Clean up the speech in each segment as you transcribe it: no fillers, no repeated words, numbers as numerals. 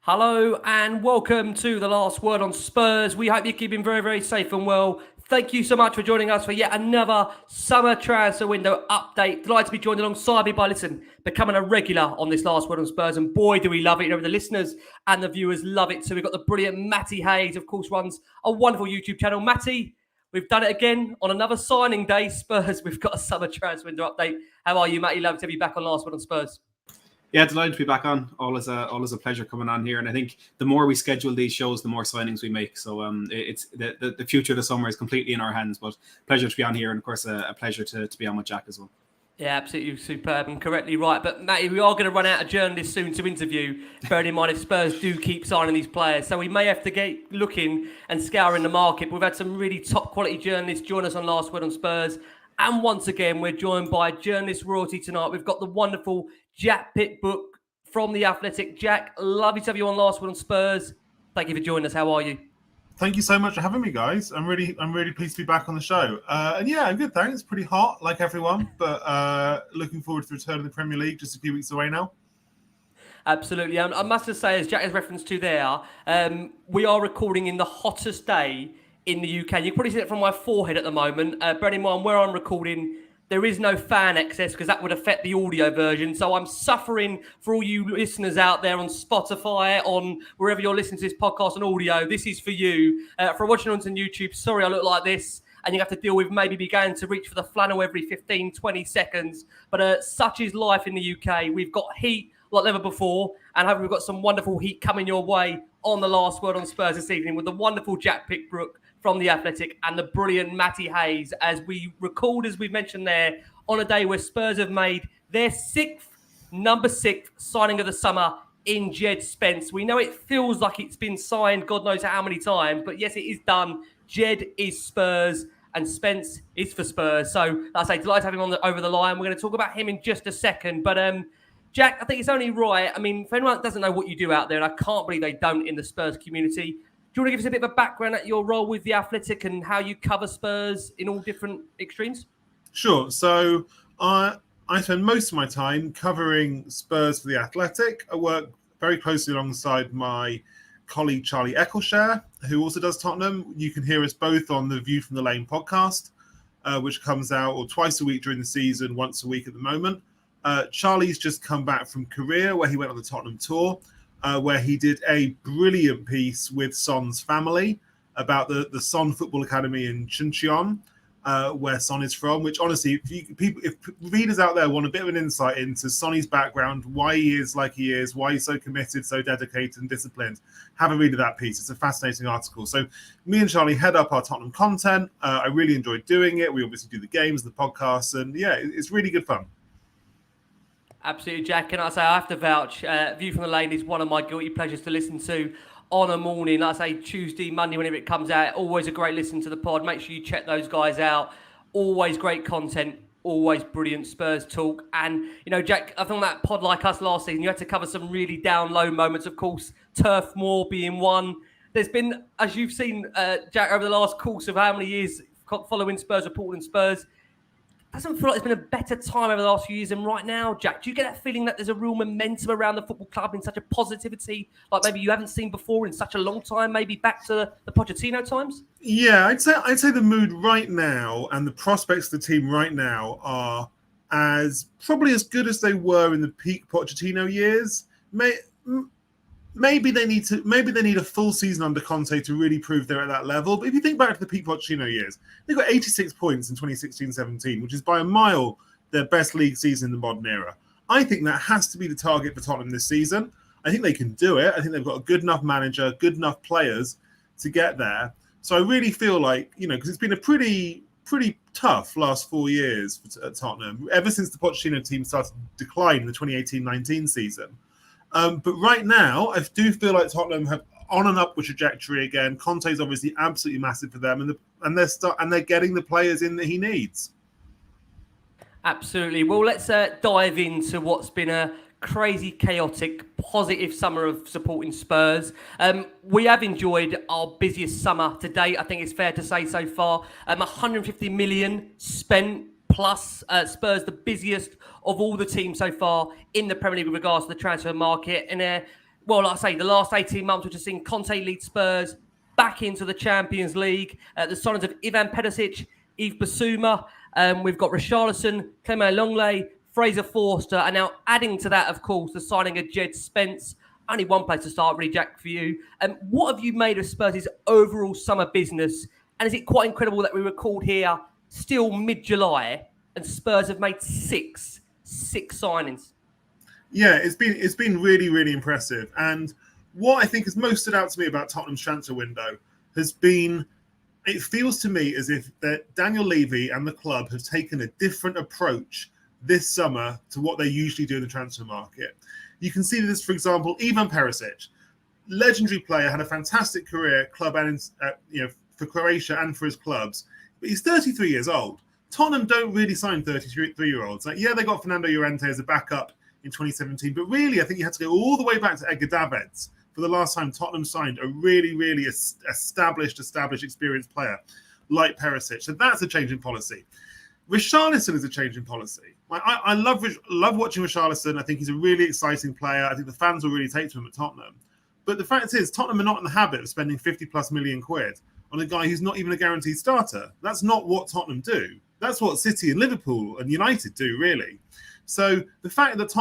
Hello and welcome to the Last Word on Spurs. We hope you're keeping very, very safe and well. Thank you so much for joining us for yet another summer transfer window update. Delighted to be joined alongside me by, becoming a regular on this Last Word on Spurs. And boy, do we love it. You know, the listeners and the viewers love it. So we've got the brilliant Matty Hayes, of course, runs a wonderful YouTube channel. Matty, we've done it again on another signing day. Spurs, we've got a summer transfer window update. How are you, Matty? Love to have you back on Last Word on Spurs. Yeah, delighted to be back on. Always a pleasure coming on here. And I think the more we schedule these shows, the more signings we make. So it's the future of the summer is completely in our hands. But pleasure to be on here, and of course a pleasure to be on with Jack as well. Yeah, absolutely superb and correctly right. But Matty, we are going to run out of journalists soon to interview, bearing in mind if Spurs do keep signing these players. So we may have to get looking and scouring the market. But we've had some really top quality journalists join us on Last Word on Spurs. And once again, we're joined by journalist royalty tonight. We've got the wonderful Jack-Pitt Brooke from The Athletic. Jack, lovely to have you on Last Word on Spurs. Thank you for joining us. How are you? Thank you so much for having me, guys. I'm really pleased to be back on the show. And yeah, I'm good, thanks. Pretty hot, like everyone, but looking forward to the return of the Premier League just a few weeks away now. Absolutely. I must just say, as Jack has referenced to there, we are recording in the hottest day in the UK. You can probably see it from my forehead at the moment. Bearing in mind where I'm recording, there is no fan access because that would affect the audio version. So I'm suffering for all you listeners out there on Spotify, on wherever you're listening to this podcast on audio. This is for you. For watching on YouTube, sorry I look like this. And you have to deal with maybe be going to reach for the flannel every 15, 20 seconds. But such is life in the UK. We've got heat like never before. And hopefully we've got some wonderful heat coming your way on the Last Word on Spurs this evening with the wonderful Jack-Pitt Brooke from The Athletic and the brilliant Matty Hayes, as we record, as we've mentioned there, on a day where Spurs have made their number six signing of the summer in Jed Spence. We know it feels like it's been signed God knows how many times, but yes, it is done. Jed is Spurs and Spence is for Spurs. So, like I say, delighted to have him over the line. We're going to talk about him in just a second. But, Jack, I think it's only right. I mean, for anyone that doesn't know what you do out there, and I can't believe they don't in the Spurs community, do you want to give us a bit of a background at your role with The Athletic and how you cover Spurs in all different extremes? Sure. So I spend most of my time covering Spurs for The Athletic. I work very closely alongside my colleague Charlie Eccleshare, who also does Tottenham. You can hear us both on the View from the Lane podcast, which comes out twice a week during the season, once a week at the moment. Charlie's just come back from Korea, where he went on the Tottenham tour. Where he did a brilliant piece with Son's family about the Son Football Academy in Chuncheon, where Son is from, which honestly, if readers out there want a bit of an insight into Sonny's background, why he is like he is, why he's so committed, so dedicated and disciplined, have a read of that piece. It's a fascinating article. So me and Charlie head up our Tottenham content. I really enjoyed doing it. We obviously do the games, the podcasts, and yeah, it's really good fun. Absolutely, Jack. And I say I have to vouch. View from the Lane is one of my guilty pleasures to listen to on a morning. Like I say Tuesday, Monday, whenever it comes out. Always a great listen to the pod. Make sure you check those guys out. Always great content. Always brilliant Spurs talk. And, you know, Jack, I think that pod like us last season, you had to cover some really down low moments. Of course, Turf Moor being one. There's been, as you've seen, Jack, over the last course of how many years following Spurs, reporting Spurs, doesn't feel like there's been a better time over the last few years than right now, Jack. Do you get that feeling that there's a real momentum around the football club in such a positivity, like maybe you haven't seen before in such a long time, maybe back to the Pochettino times? Yeah, I'd say the mood right now and the prospects of the team right now are probably as good as they were in the peak Pochettino years. Maybe they need a full season under Conte to really prove they're at that level. But if you think back to the peak Pochettino years, they got 86 points in 2016-17, which is by a mile their best league season in the modern era. I think that has to be the target for Tottenham this season. I think they can do it. I think they've got a good enough manager, good enough players to get there. So I really feel like, you know, because it's been a pretty tough last 4 years at Tottenham, ever since the Pochettino team started to decline in the 2018-19 season. But right now, I do feel like Tottenham have on and upward trajectory again. Conte's obviously absolutely massive for them, and they're getting the players in that he needs. Absolutely. Well, let's dive into what's been a crazy, chaotic, positive summer of supporting Spurs. We have enjoyed our busiest summer to date. I think it's fair to say so far. 150 million spent. Plus, Spurs the busiest of all the teams so far in the Premier League with regards to the transfer market. And well, like I say, the last 18 months, we've just seen Conte lead Spurs back into the Champions League. The signings of Ivan Perisic, Yves Bissouma. We've got Richarlison, Clement Longley, Fraser Forster, and now adding to that, of course, the signing of Jed Spence. Only one place to start, really, Jack, for you. What have you made of Spurs' overall summer business? And is it quite incredible that we record here still mid-July and Spurs have made six signings? Yeah, it's been really, really impressive. And what I think has most stood out to me about Tottenham's transfer window has been, it feels to me as if that Daniel Levy and the club have taken a different approach this summer to what they usually do in the transfer market. You can see this, for example, Ivan Perisic, legendary player, had a fantastic career at club and for Croatia and for his clubs. But he's 33 years old. Tottenham don't really sign 33-year-olds. Like, yeah, they got Fernando Llorente as a backup in 2017, but really, I think you had to go all the way back to Edgar Davids for the last time Tottenham signed a really, really established, experienced player like Perisic. So that's a change in policy. Richarlison is a change in policy. I love watching Richarlison. I think he's a really exciting player. I think the fans will really take to him at Tottenham. But the fact is, Tottenham are not in the habit of spending 50+ million quid on a guy who's not even a guaranteed starter. That's not what Tottenham do. That's what City and Liverpool and United do, really. So the fact that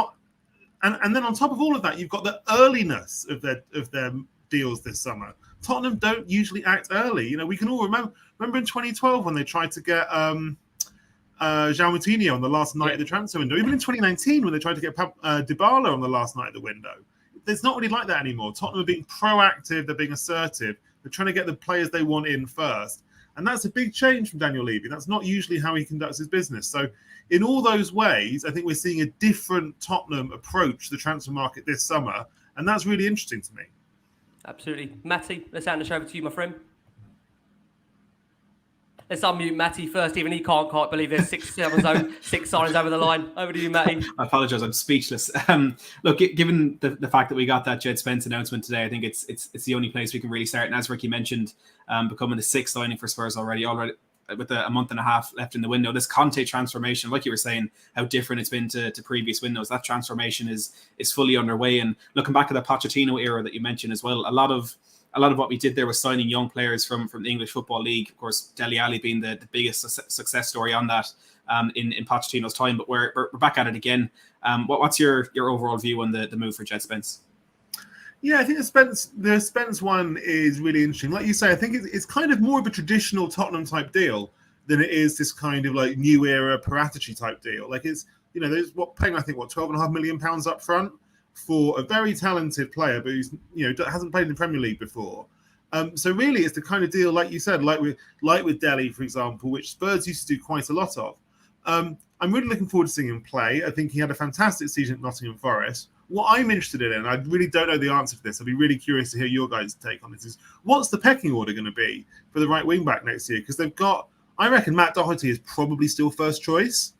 and then on top of all of that, you've got the earliness of their deals this summer. Tottenham don't usually act early. You know, we can all remember in 2012 when they tried to get João Moutinho on the last night of the transfer window. Even in 2019 when they tried to get Dybala on the last night of the window. It's not really like that anymore. Tottenham are being proactive. They're being assertive. They're trying to get the players they want in first. And that's a big change from Daniel Levy. That's not usually how he conducts his business. So in all those ways, I think we're seeing a different Tottenham approach to the transfer market this summer. And that's really interesting to me. Absolutely. Matty, let's hand this over to you, my friend. Let's unmute Matty first. Even he can't quite believe there's six signings over the line. Over to you, Matty. I apologise. I'm speechless. Look, given the fact that we got that Jed Spence announcement today, I think it's the only place we can really start. And as Ricky mentioned, becoming the sixth signing for Spurs already with a month and a half left in the window. This Conte transformation, like you were saying, how different it's been to previous windows. That transformation is fully underway. And looking back at the Pochettino era that you mentioned as well, a lot of what we did there was signing young players from the English Football League. Of course, Dele Alli being the biggest success story on that in Pochettino's time. But we're back at it again. What's your overall view on the move for Jed Spence? Yeah, I think the Spence one is really interesting. Like you say, I think it's kind of more of a traditional Tottenham type deal than it is this kind of like new era Paratici type deal. Like it's, you know, there's paying £12.5 million up front for a very talented player, but who's, you know, hasn't played in the Premier League before. So really, it's the kind of deal, like you said, like with Dele, for example, which Spurs used to do quite a lot of. I'm really looking forward to seeing him play. I think he had a fantastic season at Nottingham Forest. What I'm interested in, and I really don't know the answer to this, I'd be really curious to hear your guys' take on this, is what's the pecking order going to be for the right wing back next year? Because they've got, I reckon Matt Doherty is probably still first choice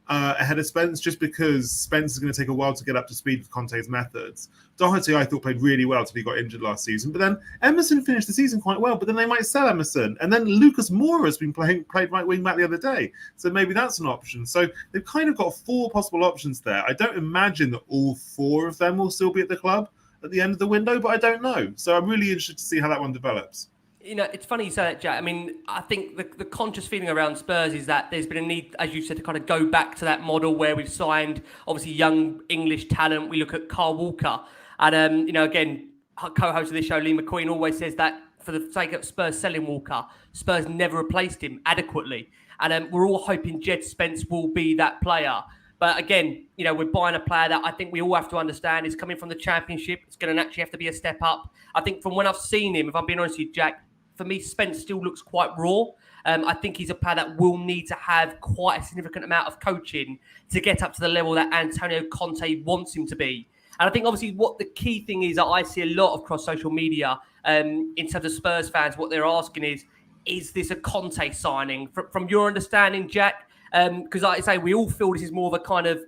ahead of Spence, just because Spence is going to take a while to get up to speed with Conte's methods. Doherty, I thought, played really well till he got injured last season. But then Emerson finished the season quite well, but then they might sell Emerson. And then Lucas Moura has been played right wing back the other day. So maybe that's an option. So they've kind of got four possible options there. I don't imagine that all four of them will still be at the club at the end of the window, but I don't know. So I'm really interested to see how that one develops. You know, it's funny you say that, Jack. I mean, I think the conscious feeling around Spurs is that there's been a need, as you said, to kind of go back to that model where we've signed, obviously, young English talent. We look at Carl Walker. And, you know, again, co-host of this show, Lee McQueen, always says that for the sake of Spurs selling Walker, Spurs never replaced him adequately. And we're all hoping Jed Spence will be that player. But again, you know, we're buying a player that I think we all have to understand is coming from the Championship. It's going to naturally have to be a step up. I think from when I've seen him, if I'm being honest with you, Jack, for me, Spence still looks quite raw. I think he's a player that will need to have quite a significant amount of coaching to get up to the level that Antonio Conte wants him to be. And I think obviously what the key thing is that I see a lot across social media in terms of Spurs fans, what they're asking is this a Conte signing? From your understanding, Jack, because like I say, we all feel this is more of a kind of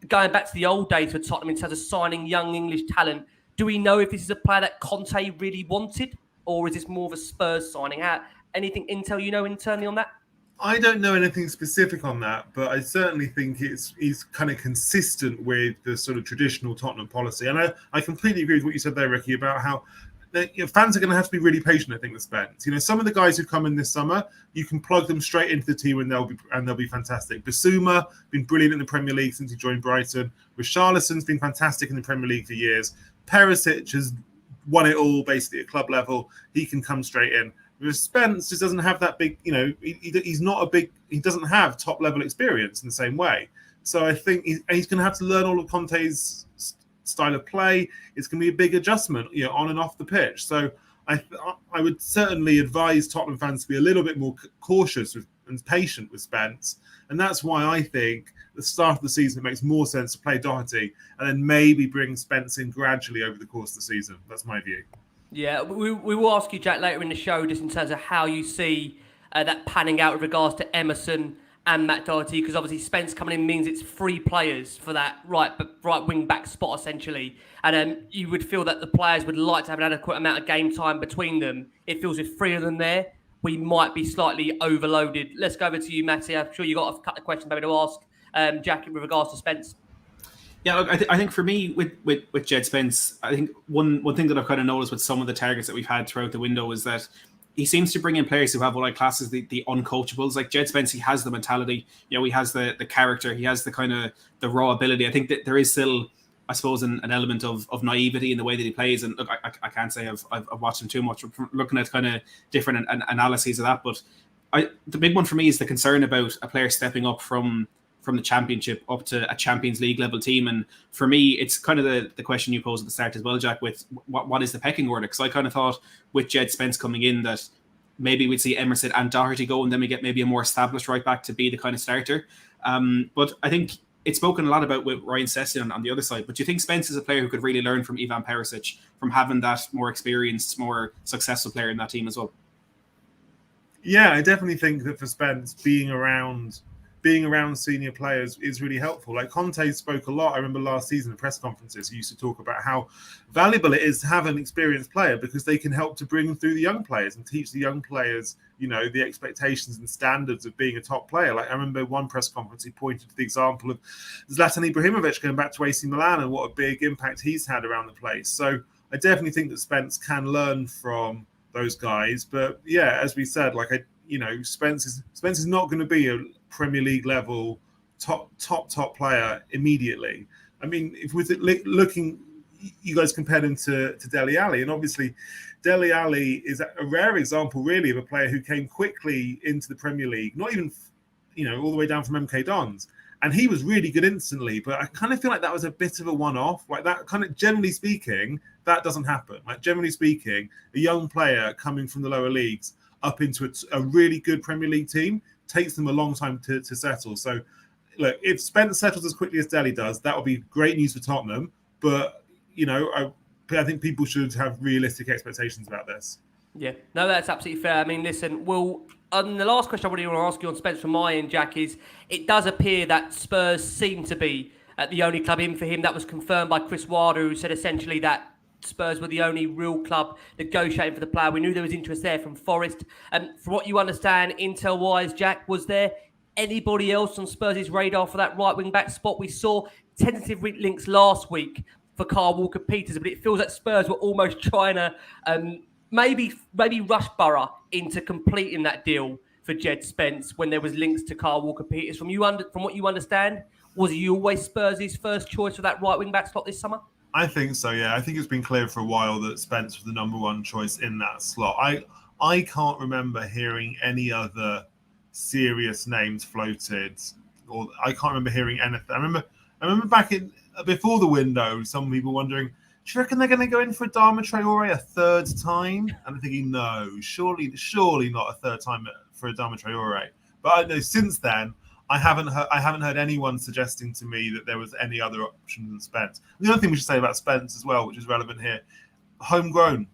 going back to the old days for Tottenham in terms of signing young English talent. Do we know if this is a player that Conte really wanted? Or is this more of a Spurs signing? Anything intel you know internally on that? I don't know anything specific on that, but I certainly think he's kind of consistent with the sort of traditional Tottenham policy. And I completely agree with what you said there, Ricky, about how fans are going to have to be really patient, I think, with Spence. Some of the guys who come in this summer, you can plug them straight into the team and they'll be fantastic. Basuma, been brilliant in the Premier League since he joined Brighton. Richarlison's been fantastic in the Premier League for years. Perisic has won it all basically at club level. He can come straight in. Spence just doesn't have that big, he's not a big, he doesn't have top level experience in the same way. So I think he's going to have to learn all of Conte's style of play. It's going to be a big adjustment, on and off the pitch. So I would certainly advise Tottenham fans to be a little bit more cautious and patient with Spence. And that's why I think the start of the season, it makes more sense to play Doherty and then maybe bring Spence in gradually over the course of the season. That's my view. Yeah, we will ask you, Jack, later in the show, just in terms of how you see that panning out with regards to Emerson and Matt Doherty, because obviously Spence coming in means it's 3 players for that right wing back spot, essentially. And you would feel that the players would like to have an adequate amount of game time between them. It feels with 3 of them there, we might be slightly overloaded. Let's go over to you, Matty. I'm sure you've got a couple of questions maybe to ask Jack with regards to Spence. Yeah, look, I think for me with Jed Spence, I think one thing that I've kind of noticed with some of the targets that we've had throughout the window is that he seems to bring in players who have what I class as the uncoachables. Like Jed Spence, he has the mentality, he has the character, he has the kind of the raw ability. I think that there is still, I suppose, an element of naivety in the way that he plays. And look, I can't say I've watched him too much, looking at kind of different analyses of that. But the big one for me is the concern about a player stepping up from the Championship up to a Champions League level team. And for me, it's kind of the question you posed at the start as well, Jack, with what is the pecking order? Because I kind of thought with Jed Spence coming in that maybe we'd see Emerson and Doherty go, and then we get maybe a more established right back to be the kind of starter. But I think it's spoken a lot about with Ryan Sessegnon on the other side. But do you think Spence is a player who could really learn from Ivan Perisic, from having that more experienced, more successful player in that team as well? Yeah, I definitely think that for Spence, being around senior players is really helpful. Like Conte spoke a lot. I remember last season in press conferences, he used to talk about how valuable it is to have an experienced player because they can help to bring through the young players and teach the young players, the expectations and standards of being a top player. Like I remember one press conference, he pointed to the example of Zlatan Ibrahimovic going back to AC Milan and what a big impact he's had around the place. So I definitely think that Spence can learn from those guys. But yeah, as we said, Spence is not going to be a Premier League level top player immediately. I mean, if we're looking, you guys compared him to Dele Alli, and obviously Dele Alli is a rare example, really, of a player who came quickly into the Premier League, not even all the way down from MK Dons, and he was really good instantly. But I kind of feel like that was a bit of a one-off. Like that, kind of generally speaking, that doesn't happen. Like generally speaking, a young player coming from the lower leagues up into a really good Premier League team takes them a long time to settle. So, look, if Spence settles as quickly as Dele does, that will be great news for Tottenham. But, I think people should have realistic expectations about this. Yeah, no, that's absolutely fair. I mean, listen, the last question I really want to ask you on Spence from my end, Jack, is it does appear that Spurs seem to be the only club in for him. That was confirmed by Chris Wilder, who said essentially that Spurs were the only real club negotiating for the player. We knew there was interest there from Forest. And from what you understand, intel-wise, Jack, was there anybody else on Spurs' radar for that right wing-back spot? We saw tentative links last week for Kyle Walker-Peters, but it feels like Spurs were almost trying to maybe rush Borough into completing that deal for Jed Spence when there was links to Kyle Walker-Peters. From what you understand, was he always Spurs' first choice for that right wing-back slot this summer? I think so, yeah. I think it's been clear for a while that Spence was the number one choice in that slot. I can't remember hearing any other serious names floated, or I can't remember hearing anything. I remember back in before the window, some people wondering, do you reckon they're going to go in for Adama Traore a third time? And I'm thinking, no, surely not a third time for Adama Traore. But I know since then, I haven't heard anyone suggesting to me that there was any other option than Spence. And the other thing we should say about Spence as well, which is relevant here, homegrown.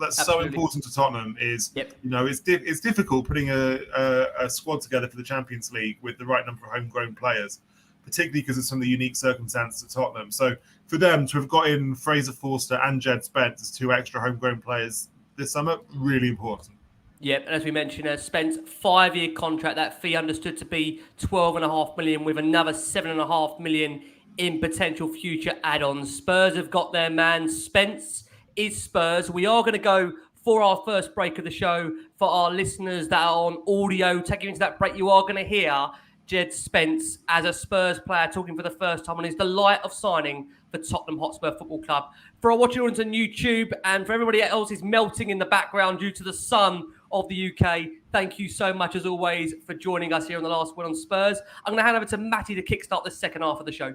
That's Absolutely. So important to Tottenham. It's difficult putting a squad together for the Champions League with the right number of homegrown players, particularly because of some of the unique circumstances at Tottenham. So for them to have got in Fraser Forster and Jed Spence as 2 extra homegrown players this summer, really important. Yep, and as we mentioned, Spence 5-year contract. That fee understood to be 12.5 million, with another 7.5 million in potential future add-ons. Spurs have got their man. Spence is Spurs. We are going to go for our first break of the show. For our listeners that are on audio, taking you into that break, you are going to hear Jed Spence as a Spurs player talking for the first time on his delight of signing for Tottenham Hotspur Football Club. For our watching audience on YouTube and for everybody else is melting in the background due to the sun of the UK, thank you so much as always for joining us here on The Last Word on Spurs. I'm going to hand over to Matty to kickstart the second half of the show.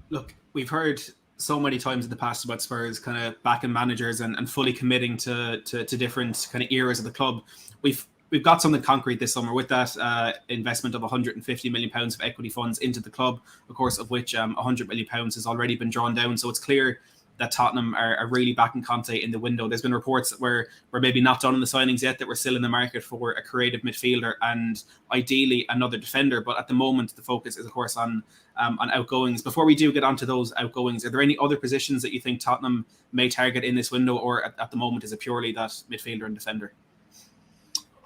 Look, we've heard so many times in the past about Spurs kind of backing managers and fully committing to different kind of eras of the club. We've got something concrete this summer with that investment of £150 million of equity funds into the club, of course, of which £100 million has already been drawn down. So it's clear that Tottenham are really backing Conte in the window. There's been reports that we're maybe not done in the signings yet, that we're still in the market for a creative midfielder and ideally another defender. But at the moment, the focus is, of course, on outgoings. Before we do get onto those outgoings, are there any other positions that you think Tottenham may target in this window, or at the moment is it purely that midfielder and defender?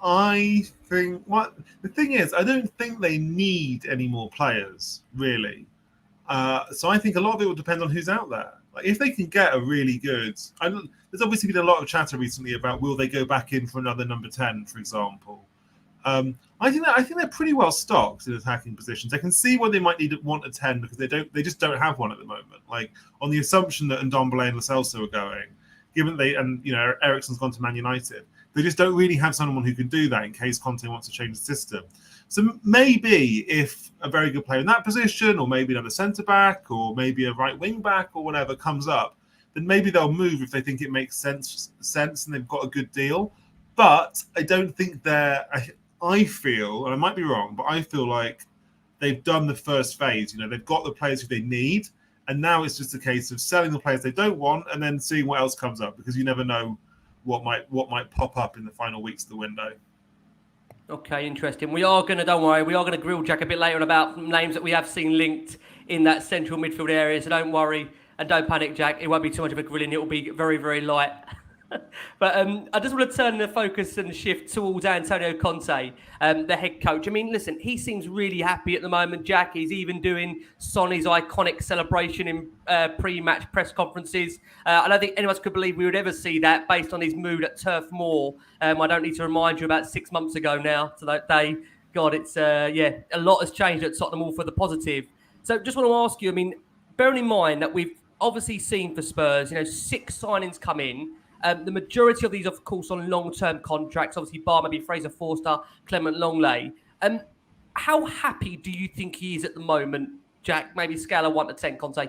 I think the thing is, I don't think they need any more players, really. So I think a lot of it will depend on who's out there. Like, if they can get a really good, there's obviously been a lot of chatter recently about will they go back in for another number 10, for example. I think they're pretty well stocked in attacking positions. I can see why they might want a 10 because they just don't have one at the moment. Like, on the assumption that Donbelli and Lo Celso are going, given Eriksen's gone to Man United, they just don't really have someone who can do that in case Conte wants to change the system. So maybe if a very good player in that position, or maybe another centre-back, or maybe a right wing-back, or whatever comes up, then maybe they'll move if they think it makes sense and they've got a good deal. But I don't think I feel, and I might be wrong, but I feel like they've done the first phase. They've got the players who they need, and now it's just a case of selling the players they don't want and then seeing what else comes up, because you never know what might pop up in the final weeks of the window. Okay, interesting. Don't worry, we are going to grill Jack a bit later about names that we have seen linked in that central midfield area, so don't worry and don't panic, Jack. It won't be too much of a grilling, it will be very, very light. But I just want to turn the focus and shift towards Antonio Conte, the head coach. I mean, listen, he seems really happy at the moment, Jack. He's even doing Sonny's iconic celebration in pre-match press conferences. I don't think any of us could believe we would ever see that based on his mood at Turf Moor. I don't need to remind you, about 6 months ago now to that day. God, it's, a lot has changed at Tottenham Hall for the positive. So just want to ask you, I mean, bearing in mind that we've obviously seen for Spurs, 6 signings come in. The majority of these, of course, on long-term contracts. Obviously, bar maybe Fraser Forster, Clement Longley. How happy do you think he is at the moment, Jack? Maybe scale of 1 to 10, Conte.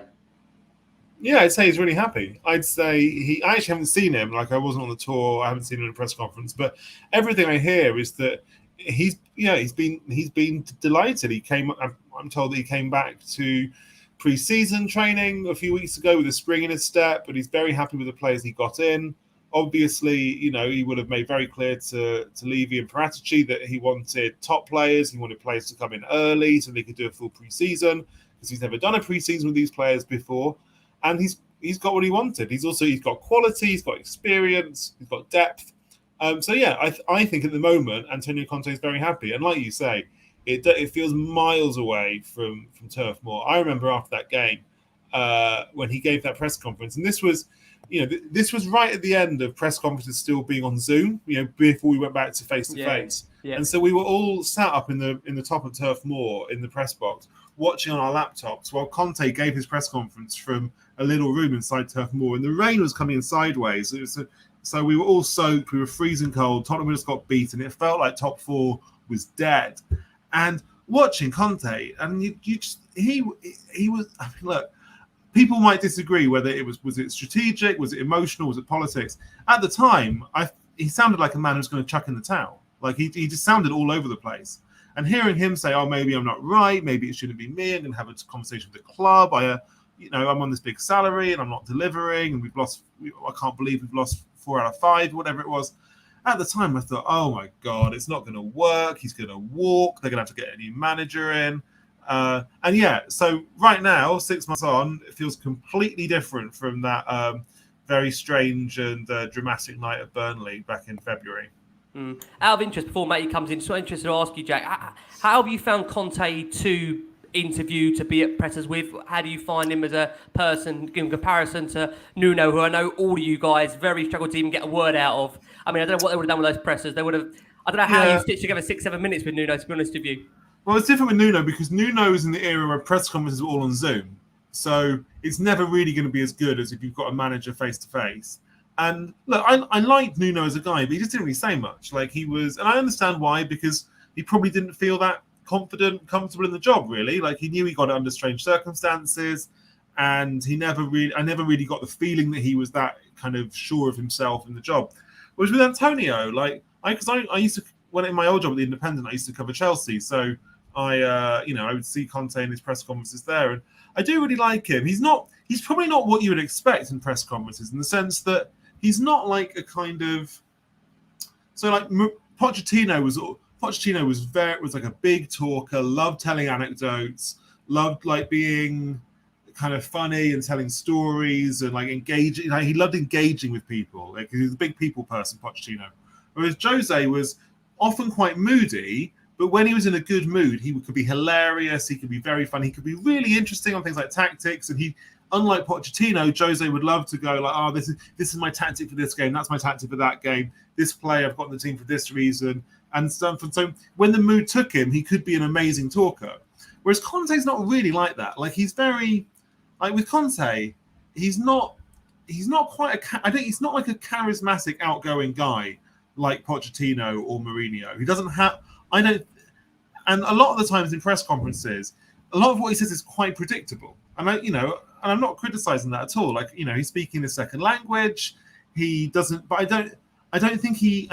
Yeah, I'd say he's really happy. I'd say I actually haven't seen him. Like, I wasn't on the tour. I haven't seen him in a press conference. But everything I hear is that he's been delighted. I'm told that he came back to pre-season training a few weeks ago with a spring in his step, but he's very happy with the players he got in. Obviously, he would have made very clear to Levy and Paratici that he wanted top players. He wanted players to come in early so they could do a full pre-season, because he's never done a pre-season with these players before. And he's got what he wanted. He's got quality, he's got experience, he's got depth. I think at the moment Antonio Conte is very happy. And like you say, it feels miles away from Turf Moor. I remember after that game when he gave that press conference, and this was right at the end of press conferences still being on Zoom, before we went back to face to face. And so we were all sat up in the top of Turf Moor in the press box, watching on our laptops while Conte gave his press conference from a little room inside Turf Moor, and the rain was coming in sideways. So we were all soaked, we were freezing cold. Tottenham just got beaten. It felt like top 4 was dead. And watching Conte, and he was. I mean, look, people might disagree whether it was it strategic, was it emotional, was it politics. At the time, he sounded like a man who's going to chuck in the towel. Like he just sounded all over the place. And hearing him say, "Oh, maybe I'm not right. Maybe it shouldn't be me. I'm going to have a conversation with the club. I'm on this big salary and I'm not delivering, and I can't believe we've lost 4 out of 5, whatever it was." At the time, I thought, oh my God, it's not going to work. He's going to walk. They're going to have to get a new manager in. So right now, 6 months on, it feels completely different from that very strange and dramatic night at Burnley back in February. Out of interest, before Matty comes in, so interested to ask you, Jack, how have you found Conte to interview, to be at pressers with? How do you find him as a person in comparison to Nuno, who I know all of you guys very struggled to even get a word out of? I mean, I don't know what they would have done with those pressers. They would have, I don't know how you stitched together 6-7 minutes with Nuno, to be honest with you. Well, it's different with Nuno because Nuno is in the era where press conferences are all on Zoom. So it's never really going to be as good as if you've got a manager face to face. And look, I liked Nuno as a guy, but he just didn't really say much. Like he was, and I understand why, because he probably didn't feel that comfortable in the job, really. Like he knew he got it under strange circumstances, and I never really got the feeling that he was that kind of sure of himself in the job. Whereas with Antonio, I used to, when in my old job at the Independent, I used to cover Chelsea, so I would see Conte in his press conferences there, and I do really like him. He's probably not what you would expect in press conferences, in the sense that he's not like a kind of, so like Pochettino was like a big talker, loved telling anecdotes, loved like being kind of funny and telling stories and like engaging. Like, he loved engaging with people. Like he was a big people person, Pochettino. Whereas Jose was often quite moody, but when he was in a good mood, he could be hilarious. He could be very funny. He could be really interesting on things like tactics. And he, unlike Pochettino, Jose would love to go like, "Oh, this is my tactic for this game. That's my tactic for that game. This player I've got in the team for this reason." And stuff. And so when the mood took him, he could be an amazing talker. Whereas Conte's not really like that. Like he's very, like with Conte, he's not quite I think he's not like a charismatic, outgoing guy like Pochettino or Mourinho. He doesn't have. And a lot of the times in press conferences, a lot of what he says is quite predictable. And and I'm not criticizing that at all. Like, he's speaking a second language. He doesn't, but I don't think he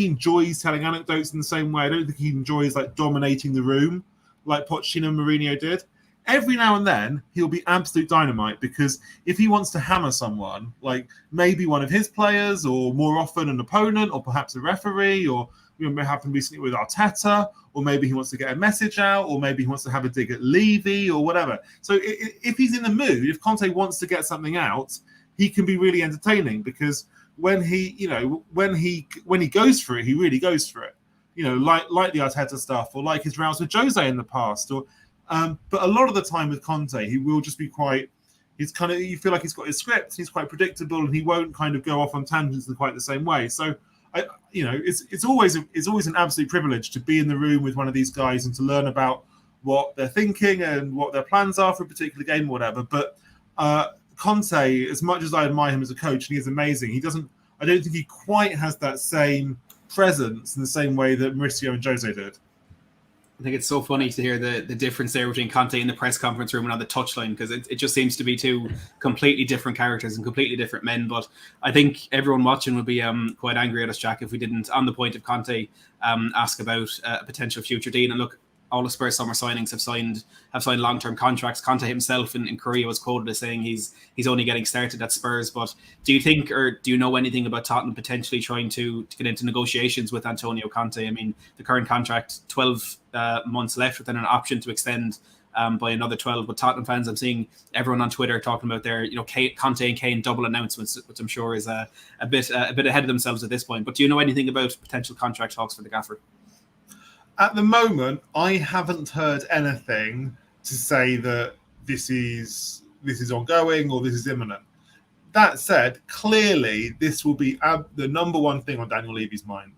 enjoys telling anecdotes in the same way. I don't think he enjoys like dominating the room like Pochettino and Mourinho did. Every now and then, he'll be absolute dynamite, because if he wants to hammer someone, like maybe one of his players, or more often an opponent, or perhaps a referee, or it happened recently with Arteta, or maybe he wants to get a message out, or maybe he wants to have a dig at Levy, or whatever. So if he's in the mood, if Conte wants to get something out, he can be really entertaining, because when he goes for it, he really goes for it. Like the Arteta stuff, or like his rounds with Jose in the past, or but a lot of the time with Conte, he will just be quite. He's kind of, you feel like he's got his script. He's quite predictable, and he won't kind of go off on tangents in quite the same way. So, it's always an absolute privilege to be in the room with one of these guys and to learn about what they're thinking and what their plans are for a particular game or whatever. But Conte, as much as I admire him as a coach, and he is amazing, I don't think he quite has that same presence in the same way that Mauricio and Jose did. I think it's so funny to hear the difference there between Conte in the press conference room and on the touchline, because it just seems to be two completely different characters and completely different men. But I think everyone watching would be quite angry at us, Jack, if we didn't, on the point of Conte, ask about a potential future deal. And look, all the Spurs summer signings have signed long-term contracts. Conte himself in Korea was quoted as saying he's only getting started at Spurs. But do you think, or do you know anything about Tottenham potentially trying to get into negotiations with Antonio Conte? I mean, the current contract, 12 months left, with then an option to extend by another 12. But Tottenham fans, I'm seeing everyone on Twitter talking about their, Conte and Kane double announcements, which I'm sure is a bit ahead of themselves at this point. But do you know anything about potential contract talks for the gaffer? At the moment, I haven't heard anything to say that this is ongoing or this is imminent. That said, clearly this will be the number one thing on Daniel Levy's mind,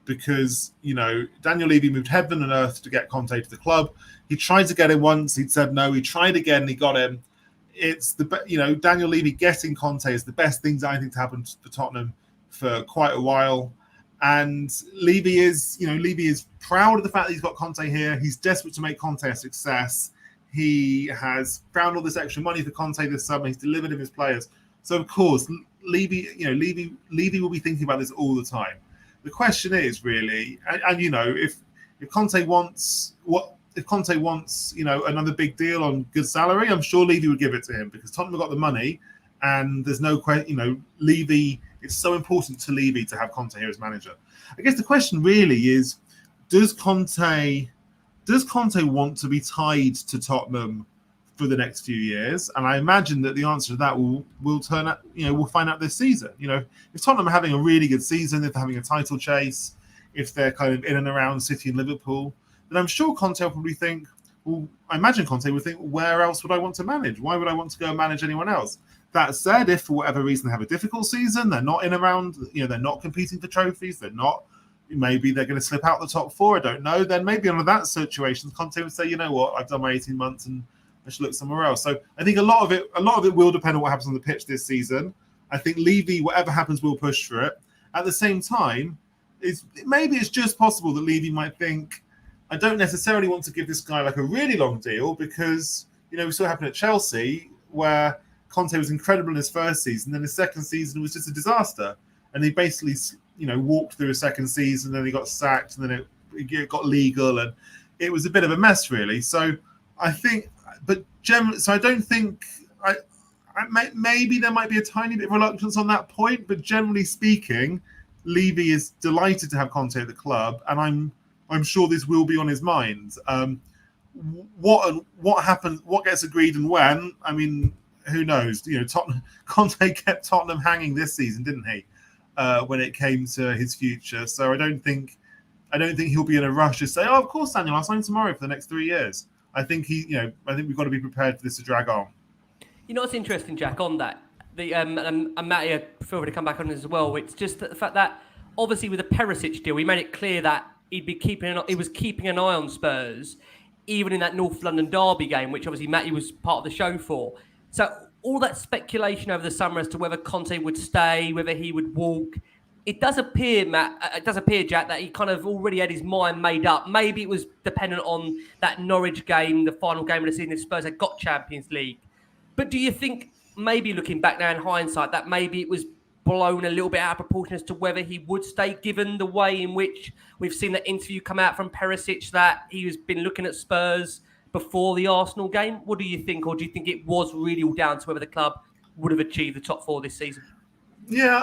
because Daniel Levy moved heaven and earth to get Conte to the club. He tried to get him once, he'd said no. He tried again, he got him. It's Daniel Levy getting Conte is the best things I think to happen for Tottenham for quite a while. And Levy is proud of the fact that he's got Conte here. He's desperate to make Conte a success. He has found all this extra money for Conte this summer. He's delivered him his players. So of course, Levy will be thinking about this all the time. The question is really, if Conte wants another big deal on good salary, I'm sure Levy would give it to him, because Tottenham have got the money, and there's no question. Levy. It's so important to Levy to have Conte here as manager. I guess the question really is, does Conte want to be tied to Tottenham for the next few years? And I imagine that the answer to that will turn out, we'll find out this season. If Tottenham are having a really good season, if they're having a title chase, if they're kind of in and around City and Liverpool, then I'm sure Conte will probably think, I imagine Conte would think, where else would I want to manage? Why would I want to go and manage anyone else? That said, if for whatever reason they have a difficult season, they're not in around, they're not competing for trophies, maybe they're going to slip out the top 4, I don't know, then maybe under that situation, Conte would say, you know what, I've done my 18 months and I should look somewhere else. So I think a lot of it will depend on what happens on the pitch this season. I think Levy, whatever happens, will push for it. At the same time, maybe it's just possible that Levy might think, I don't necessarily want to give this guy like a really long deal because, we saw it happen at Chelsea where Conte was incredible in his first season, then his second season was just a disaster. And he basically, walked through a second season, then he got sacked, and then it got legal, and it was a bit of a mess, really. So I think, so I don't think, maybe there might be a tiny bit of reluctance on that point, but generally speaking, Levy is delighted to have Conte at the club, and I'm sure this will be on his mind. What happens, what gets agreed, and when? I mean, who knows? Conte kept Tottenham hanging this season, didn't he? When it came to his future, so I don't think he'll be in a rush to say, "Oh, of course, Daniel, I'll sign tomorrow for the next 3 years." I think I think we've got to be prepared for this to drag on. What's interesting, Jack, on that, and Matty, feel free to come back on as well. It's just the fact that obviously with the Perisic deal, he made it clear that he was keeping an eye on Spurs, even in that North London derby game, which obviously Matty was part of the show for. So all that speculation over the summer as to whether Conte would stay, whether he would walk, it does appear, Jack, that he kind of already had his mind made up. Maybe it was dependent on that Norwich game, the final game of the season, if Spurs had got Champions League. But do you think, maybe looking back now in hindsight, that maybe it was blown a little bit out of proportion as to whether he would stay, given the way in which we've seen that interview come out from Perisic that he has been looking at Spurs before the Arsenal game? What do you think? Or do you think it was really all down to whether the club would have achieved the top 4 this season? Yeah,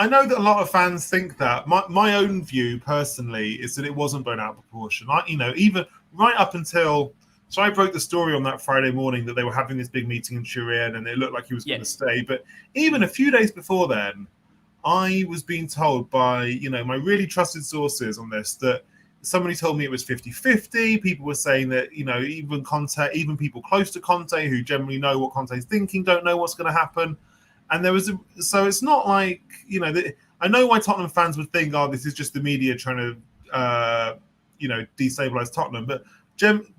I know that a lot of fans think that. My own view personally is that it wasn't blown out of proportion. Even right up until, so I broke the story on that Friday morning that they were having this big meeting in Turin and it looked like he was going to stay. But even a few days before then, I was being told by, my really trusted sources on this that somebody told me it was 50-50. People were saying that, even Conte, even people close to Conte who generally know what Conte's thinking don't know what's going to happen. And so it's not like, I know why Tottenham fans would think, oh, this is just the media trying to, destabilize Tottenham. But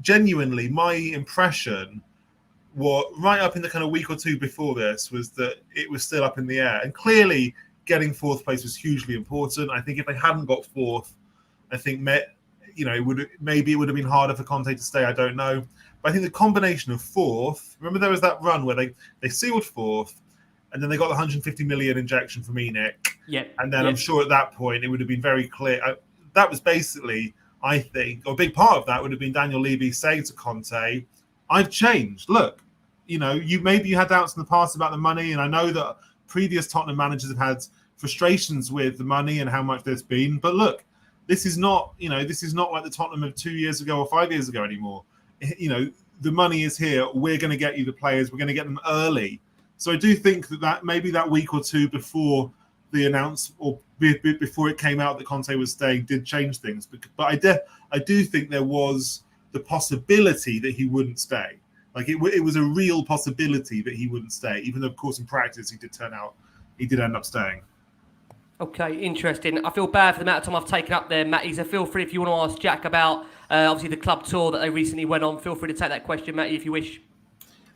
genuinely, my impression, right up in the kind of week or two before this, was that it was still up in the air. And clearly, getting 4th place was hugely important. I think if they hadn't got 4th, I think, maybe it would have been harder for Conte to stay. I don't know. But I think the combination of 4th, remember there was that run where they sealed 4th, and then they got the 150 million injection from ENIC. Yeah. And then I'm sure at that point it would have been very clear. That was basically, I think, or a big part of that would have been Daniel Levy saying to Conte, I've changed. Look, maybe you had doubts in the past about the money, and I know that previous Tottenham managers have had frustrations with the money and how much there's been. But look, this is not like the Tottenham of 2 years ago or 5 years ago anymore. The money is here. We're going to get you the players. We're going to get them early. So I do think that maybe that week or two before the announcement, or before it came out that Conte was staying, did change things. But I do think there was the possibility that he wouldn't stay. Like it was a real possibility that he wouldn't stay, even though, of course, in practice he did end up staying. Okay, interesting. I feel bad for the amount of time I've taken up there, Matty. So feel free, if you want to ask Jack about obviously the club tour that they recently went on, feel free to take that question, Matty, if you wish.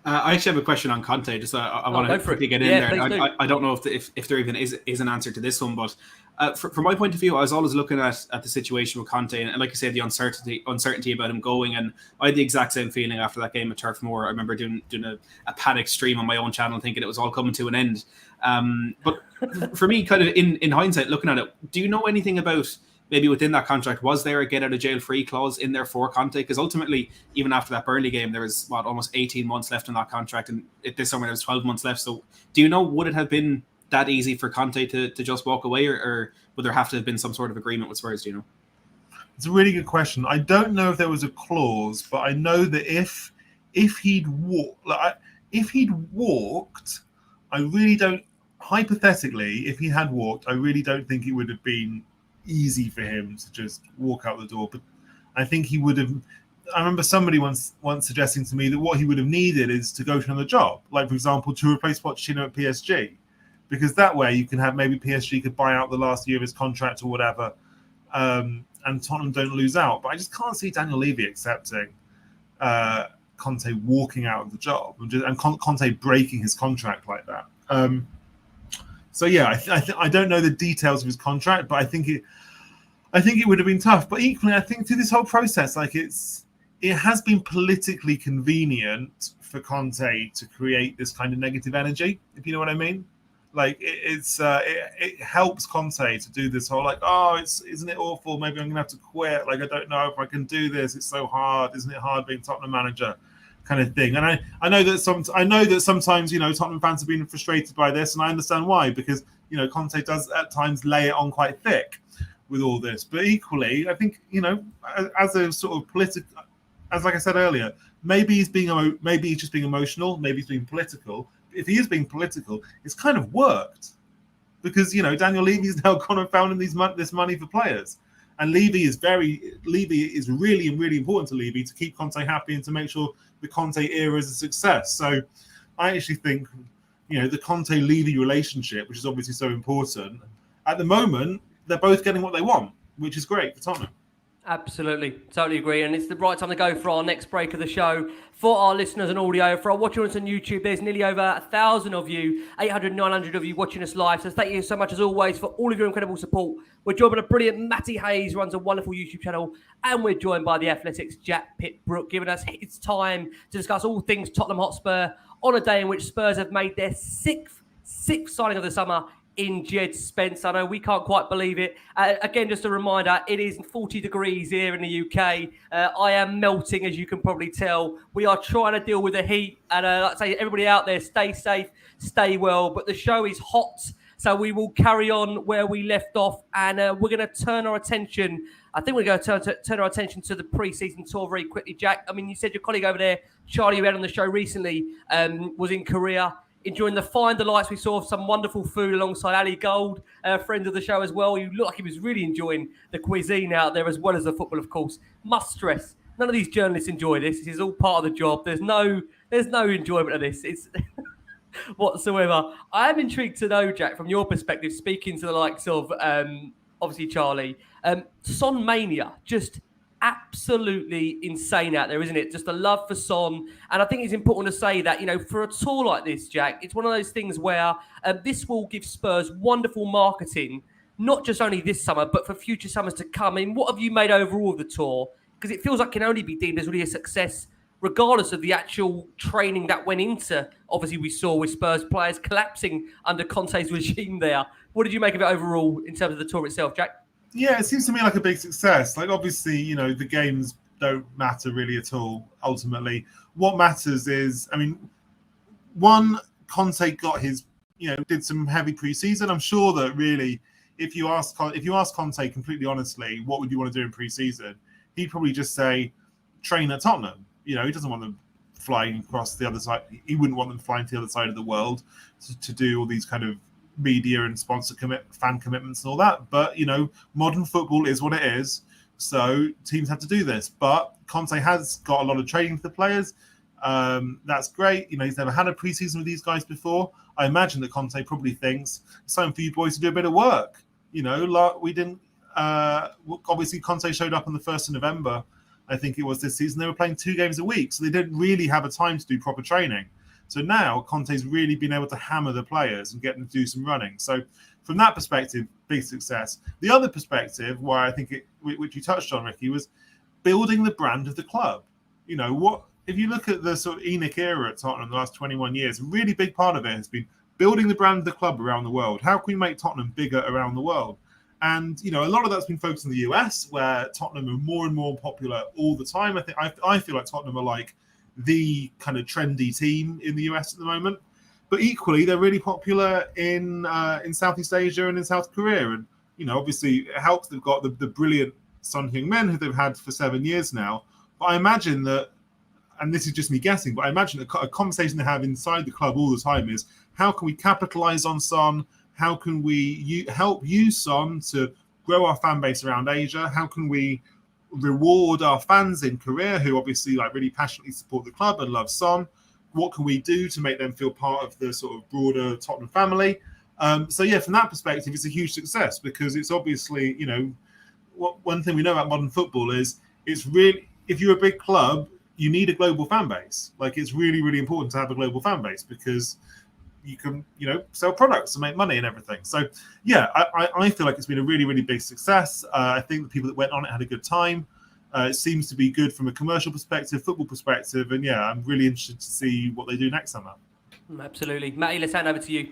I actually have a question on Conte. Just I want to quickly get in there. I don't know if there even is an answer to this one, but from my point of view, I was always looking at the situation with Conte, and like I said, the uncertainty about him going, and I had the exact same feeling after that game at Turf Moor. I remember doing a panic stream on my own channel, thinking it was all coming to an end. But for me, kind of in hindsight, looking at it, do you know anything about? Maybe within that contract, was there a get out of jail free clause in there for Conte? Because ultimately, even after that Burnley game, there was almost 18 months left in that contract, and this summer there was 12 months left. So, do you know, would it have been that easy for Conte to just walk away, or would there have to have been some sort of agreement with Spurs? Do you know? It's a really good question. I don't know if there was a clause, but I know that if if he'd walked, I really don't. Hypothetically, if he had walked, I really don't think it would have been easy for him to just walk out the door. But I think he would have. I remember somebody once suggesting to me that what he would have needed is to go to another job, like for example, to replace Pochettino at PSG, because that way you can have maybe PSG could buy out the last year of his contract or whatever, and Tottenham don't lose out. But I just can't see Daniel Levy accepting Conte walking out of the job and Conte breaking his contract like that. So yeah, I don't know the details of his contract, but I think it would have been tough. But equally, I think through this whole process, like it has been politically convenient for Conte to create this kind of negative energy, if you know what I mean. Like it helps Conte to do this whole like, oh, isn't it awful? Maybe I'm gonna have to quit. Like I don't know if I can do this. It's so hard. Isn't it hard being Tottenham manager? Kind of thing. And I know that sometimes Tottenham fans have been frustrated by this, and I understand why, because Conte does at times lay it on quite thick with all this. But equally, I think as a sort of political, as like I said earlier, maybe he's just being emotional, maybe he's being political. If he is being political, it's kind of worked because Daniel Levy's now gone and found this money for players. And Levy is really important to Levy to keep Conte happy and to make sure the Conte era is a success. So I actually think, the Conte-Levy relationship, which is obviously so important, at the moment, they're both getting what they want, which is great for Tottenham. Absolutely, totally agree. And it's the right time to go for our next break of the show. For our listeners on audio, for our watching us on YouTube, there's nearly over 1,000 of you, 800, 900 of you watching us live. So thank you so much as always for all of your incredible support. We're joined by the brilliant Matty Hayes, runs a wonderful YouTube channel. And we're joined by the Athletic's Jack-Pitt Brooke, giving us his time to discuss all things Tottenham Hotspur on a day in which Spurs have made their sixth signing of the summer in Jed Spence. I know we can't quite believe it. Again, just a reminder, it is 40 degrees here in the UK. I am melting, as you can probably tell. We are trying to deal with the heat. And like I say, everybody out there, stay safe, stay well. But the show is hot, so we will carry on where we left off. And we're going to turn our attention. I think we're going to turn our attention to the pre-season tour very quickly, Jack. I mean, you said your colleague over there, Charlie, who had on the show recently, was in Korea, enjoying the fine delights. We saw some wonderful food alongside Ali Gold, a friend of the show as well. He looked like he was really enjoying the cuisine out there as well as the football, of course. Must stress, none of these journalists enjoy this. This is all part of the job. There's no enjoyment of this. It's whatsoever. I am intrigued to know, Jack, from your perspective, speaking to the likes of obviously Charlie, Son Mania, just absolutely insane out there, isn't it? Just a love for Son. And I think it's important to say that, for a tour like this, Jack, it's one of those things where this will give Spurs wonderful marketing, not just only this summer, but for future summers to come. I mean, what have you made overall of the tour? Because it feels like it can only be deemed as really a success, regardless of the actual training that went into, obviously we saw with Spurs players collapsing under Conte's regime there. What did you make of it overall in terms of the tour itself, Jack? Yeah, it seems to me like a big success. Like, obviously, the games don't matter really at all, ultimately. What matters is, one, Conte got his, did some heavy pre-season. I'm sure that really, if you ask Conte completely honestly, what would you want to do in pre-season? He'd probably just say, train at Tottenham. He doesn't want them flying across the other side. He wouldn't want them flying to the other side of the world to do all these kind of media and sponsor fan commitments and all that. But modern football is what it is, so teams have to do this. But Conte has got a lot of training for the players. That's great. He's never had a preseason with these guys before. I imagine that Conte probably thinks it's time for you boys to do a bit of work. We didn't obviously Conte showed up on the 1st of November, I think it was, this season. They were playing 2 games a week, so they didn't really have a time to do proper training. So now Conte's really been able to hammer the players and get them to do some running. So from that perspective, big success. The other perspective, why I think which you touched on, Ricky, was building the brand of the club. If you look at the sort of ENIC era at Tottenham the last 21 years, a really big part of it has been building the brand of the club around the world. How can we make Tottenham bigger around the world? And, a lot of that's been focused in the US, where Tottenham are more and more popular all the time. I feel like Tottenham are like the kind of trendy team in the US at the moment, but equally they're really popular in Southeast Asia and in South Korea. And obviously it helps they've got the brilliant Son Heung-min, who they've had for 7 years now. But I imagine that and this is just me guessing, but I imagine a conversation they have inside the club all the time is, how can we capitalize on Son? How can we help use Son to grow our fan base around Asia? How can we reward our fans in Korea who obviously like really passionately support the club and love Son? What can we do to make them feel part of the sort of broader Tottenham family? So yeah, from that perspective, it's a huge success because it's obviously, one thing we know about modern football is it's really, if you're a big club, you need a global fan base. Like it's really, really important to have a global fan base because you can, sell products and make money and everything. So yeah, I feel like it's been a really, really big success. I think the people that went on it had a good time. It seems to be good from a commercial perspective, football perspective, and yeah, I'm really interested to see what they do next summer. Absolutely. Matty, let's hand over to you.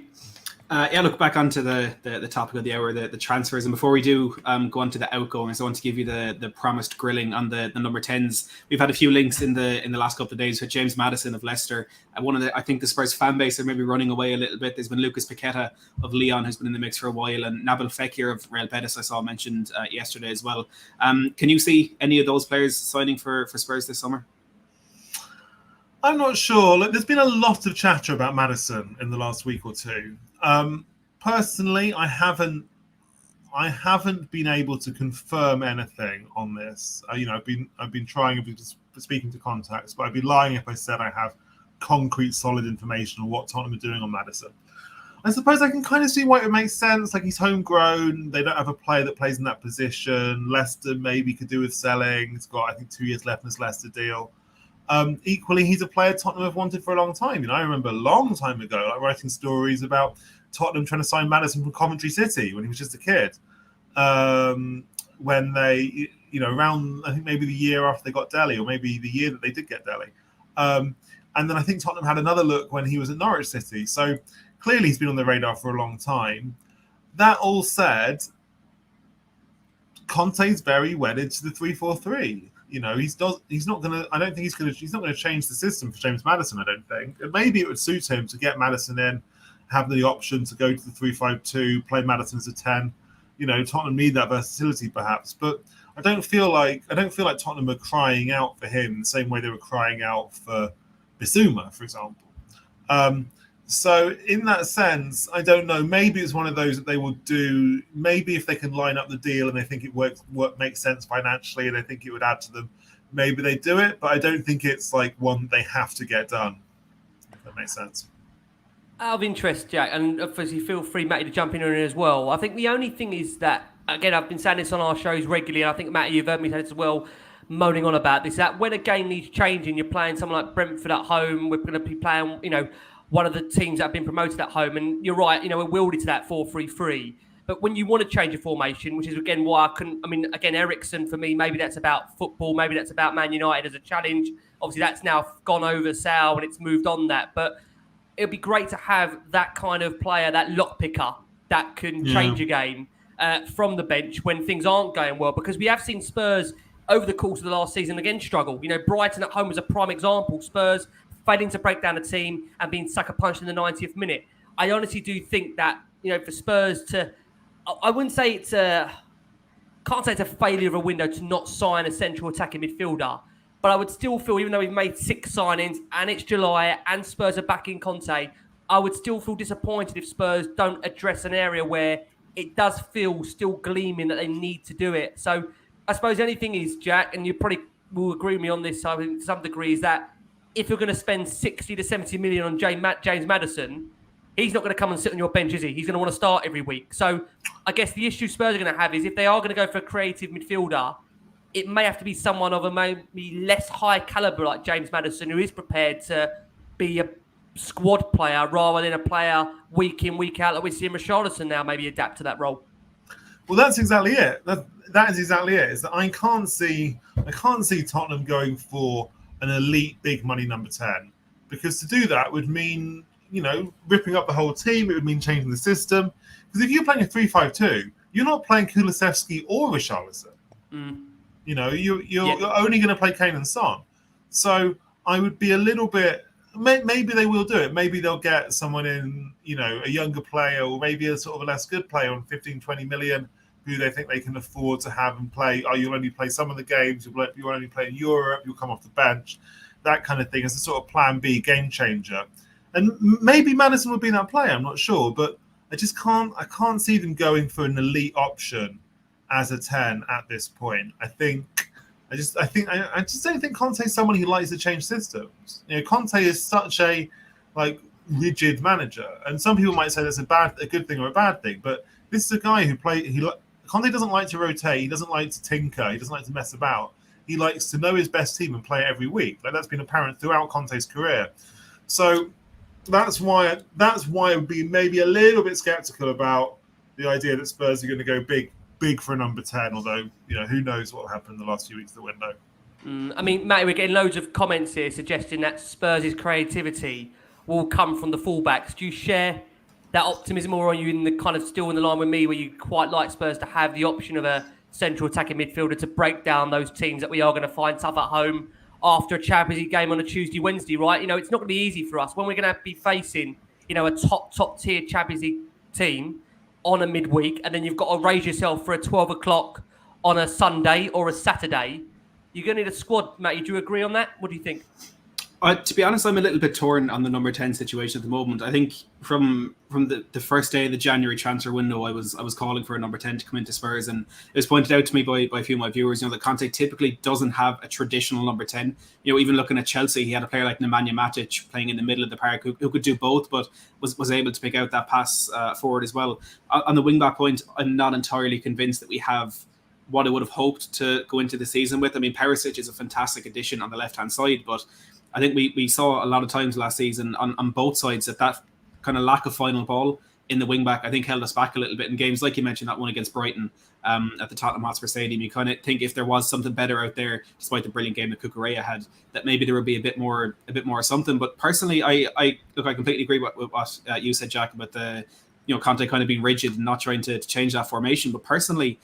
Look back onto the topic of the hour, the transfers. And before we do go on to the outgoings, I want to give you the promised grilling on the number 10s. We've had a few links in the last couple of days with James Maddison of Leicester. I think the Spurs fan base are maybe running away a little bit. There's been Lucas Paqueta of Lyon, who's been in the mix for a while, and Nabil Fekir of Real Betis I saw mentioned yesterday as well. Can you see any of those players signing for Spurs this summer? I'm not sure. Look, there's been a lot of chatter about Maddison in the last week or two. Personally, I haven't been able to confirm anything on this. I've been trying, I've been speaking to contacts, but I'd be lying if I said I have concrete, solid information on what Tottenham are doing on Maddison. I suppose I can kind of see why it makes sense. Like he's homegrown, they don't have a player that plays in that position. Leicester maybe could do with selling. He's got, I think, 2 years left in his Leicester deal. Equally, he's a player Tottenham have wanted for a long time. I remember a long time ago, like writing stories about Tottenham trying to sign Maddison from Coventry City when he was just a kid. When they, around, I think maybe the year after they got Dele, or maybe the year that they did get Dele. And then I think Tottenham had another look when he was at Norwich City. So clearly he's been on the radar for a long time. That all said, Conte's very wedded to the 3-4-3. He's not going to. I don't think he's going to. He's not going to change the system for James Maddison. I don't think. And maybe it would suit him to get Maddison in, have the option to go to the 3-5-2, play Maddison as a 10. Tottenham need that versatility perhaps, but I don't feel like Tottenham are crying out for him the same way they were crying out for Bissouma, for example. So in that sense, I don't know. Maybe it's one of those that they will do. Maybe if they can line up the deal and they think it makes sense financially and they think it would add to them, maybe they do it. But I don't think it's like one they have to get done. If that makes sense. Out of interest, Jack, and obviously feel free, Matty, to jump in on it as well. I think the only thing is that, again, I've been saying this on our shows regularly, and I think, Matty, you've heard me say this as well, moaning on about this, that when a game needs changing, you're playing someone like Brentford at home, we're going to be playing, one of the teams that have been promoted at home, and you're right, we're wielded to that 4-3-3. But when you want to change a formation, which is again why I couldn't, Eriksen for me, maybe that's about football, maybe that's about Man United as a challenge. Obviously, that's now gone over Sal and it's moved on that. But it'd be great to have that kind of player, that lock picker that can change a game from the bench when things aren't going well. Because we have seen Spurs over the course of the last season again struggle. Brighton at home was a prime example. Spurs failing to break down a team and being sucker punched in the 90th minute. I honestly do think that, for Spurs to, I wouldn't say can't say it's a failure of a window to not sign a central attacking midfielder, but I would still feel, even though we've made 6 signings and it's July and Spurs are back in Conte, I would still feel disappointed if Spurs don't address an area where it does feel still gleaming that they need to do it. So I suppose the only thing is, Jack, and you probably will agree with me on this to some degree, is that if you're going to spend 60 to 70 million on James Maddison, he's not going to come and sit on your bench, is he? He's going to want to start every week. So I guess the issue Spurs are going to have is if they are going to go for a creative midfielder, it may have to be someone of a maybe less high caliber like James Maddison, who is prepared to be a squad player rather than a player week in, week out like we see in Richarlison now maybe adapt to that role. Well, that's exactly it. That is exactly it. Is that I can't see Tottenham going for an elite big money number 10, because to do that would mean, ripping up the whole team. It would mean changing the system. Because if you're playing a 3-5-2, you're not playing Kulusevski or Richarlison. You're only going to play Kane and Son. So I would be a little bit. Maybe they will do it. Maybe they'll get someone in, a younger player, or maybe a sort of a less good player on 15-20 million, who they think they can afford to have and play. You'll only play some of the games. You'll only play in Europe. You'll come off the bench. that kind of thing as a sort of plan B game changer. And maybe Maddison would be that player, I'm not sure, but I can't see them going for an elite option as a 10 at this point. I just don't think Conte's someone who likes to change systems. Conte is such a rigid manager, and some people might say that's a good thing or a bad thing, but this is a guy Conte doesn't like to rotate, he doesn't like to tinker, he doesn't like to mess about. He likes to know his best team and play it every week. That's been apparent throughout Conte's career. So that's why I would be maybe a little bit skeptical about the idea that Spurs are going to go big for a number 10, although who knows what will happen in the last few weeks of the window. I mean, Matty, we're getting loads of comments here suggesting that Spurs' creativity will come from the fullbacks. Do you share that optimism, or are you in the kind of still in the line with me where you quite like Spurs to have the option of a central attacking midfielder to break down those teams that we are going to find tough at home after a Champions League game on a Tuesday, Wednesday, right? It's not going to be easy for us when we're going to be facing, a top tier Champions League team on a midweek, and then you've got to raise yourself for a 12 o'clock on a Sunday or a Saturday. You're going to need a squad, Matty. Do you agree on that? What do you think? To be honest, I'm a little bit torn on the number 10 situation at the moment. I think from the first day of the January transfer window, I was calling for a number 10 to come into Spurs, and it was pointed out to me by a few of my viewers, that Conte typically doesn't have a traditional number 10. Even looking at Chelsea, he had a player like Nemanja Matic playing in the middle of the park who could do both, but was able to pick out that pass forward as well. On the wing-back point, I'm not entirely convinced that we have what I would have hoped to go into the season with. I mean, Perisic is a fantastic addition on the left-hand side, but I think we saw a lot of times last season on both sides that kind of lack of final ball in the wing back, I think, held us back a little bit in games like you mentioned, that one against Brighton at the Tottenham Hotspur Stadium. You kind of think if there was something better out there, despite the brilliant game that Cucurella had, that maybe there would be a bit more something. But personally, I completely agree with what you said, Jack, about the Conte kind of being rigid and not trying to change that formation. But personally,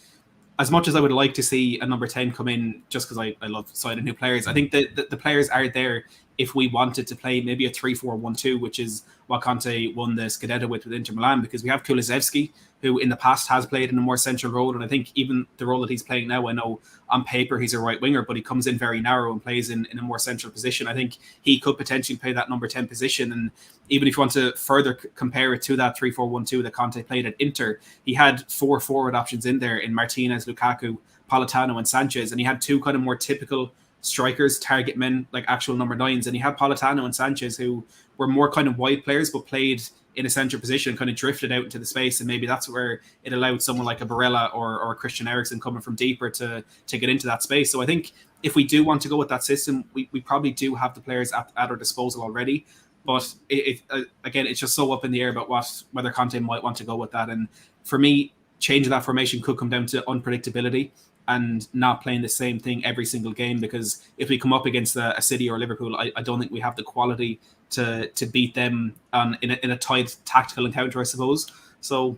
as much as I would like to see a number 10 come in, just because I love signing new players, I think that the players are there if we wanted to play maybe a 3-4-1-2, which is what Conte won the Scudetto with Inter Milan, because we have Kulusevski, who in the past has played in a more central role. And I think even the role that he's playing now, I know on paper he's a right winger, but he comes in very narrow and plays in a more central position. I think he could potentially play that number 10 position. And even if you want to further compare it to that 3-4-1-2 that Conte played at Inter, he had 4 forward options in there in Martinez, Lukaku, Politano and Sanchez. And he had 2 kind of more typical strikers, target men, like actual number 9s. And he had Politano and Sanchez, who were more kind of wide players, but played in a central position, kind of drifted out into the space. And maybe that's where it allowed someone like a Barella or a Christian Eriksen coming from deeper to get into that space. So I think if we do want to go with that system, we probably do have the players at our disposal already. But again, it's just so up in the air about whether Conte might want to go with that. And for me, changing that formation could come down to unpredictability and not playing the same thing every single game, because if we come up against a City or Liverpool, I don't think we have the quality to beat them in a tight tactical encounter, I suppose. So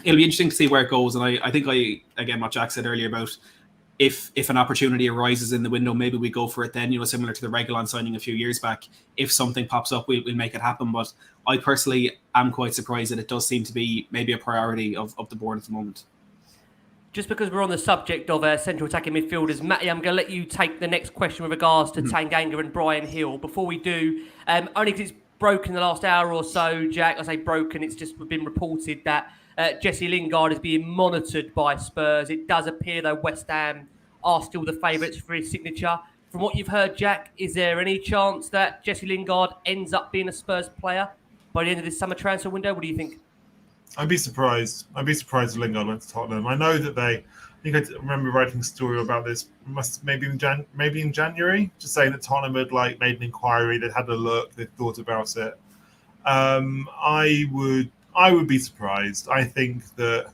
it'll be interesting to see where it goes. And I think again, what Jack said earlier about if an opportunity arises in the window, maybe we go for it then, similar to the Regulon signing a few years back. If something pops up, we'll make it happen. But I personally am quite surprised that it does seem to be maybe a priority of the board at the moment. Just because we're on the subject of central attacking midfielders, Matty, I'm going to let you take the next question with regards to Tanganga and Brian Hill. Before we do, only because it's broken the last hour or so, Jack, I say broken, it's just been reported that Jesse Lingard is being monitored by Spurs. It does appear, though, West Ham are still the favourites for his signature. From what you've heard, Jack, is there any chance that Jesse Lingard ends up being a Spurs player by the end of this summer transfer window? What do you think? I'd be surprised. If Lingard went to Tottenham. I know that I remember writing a story about this. Maybe in January, just saying that Tottenham had made an inquiry. They'd had a look. They thought about it. I would be surprised. I think that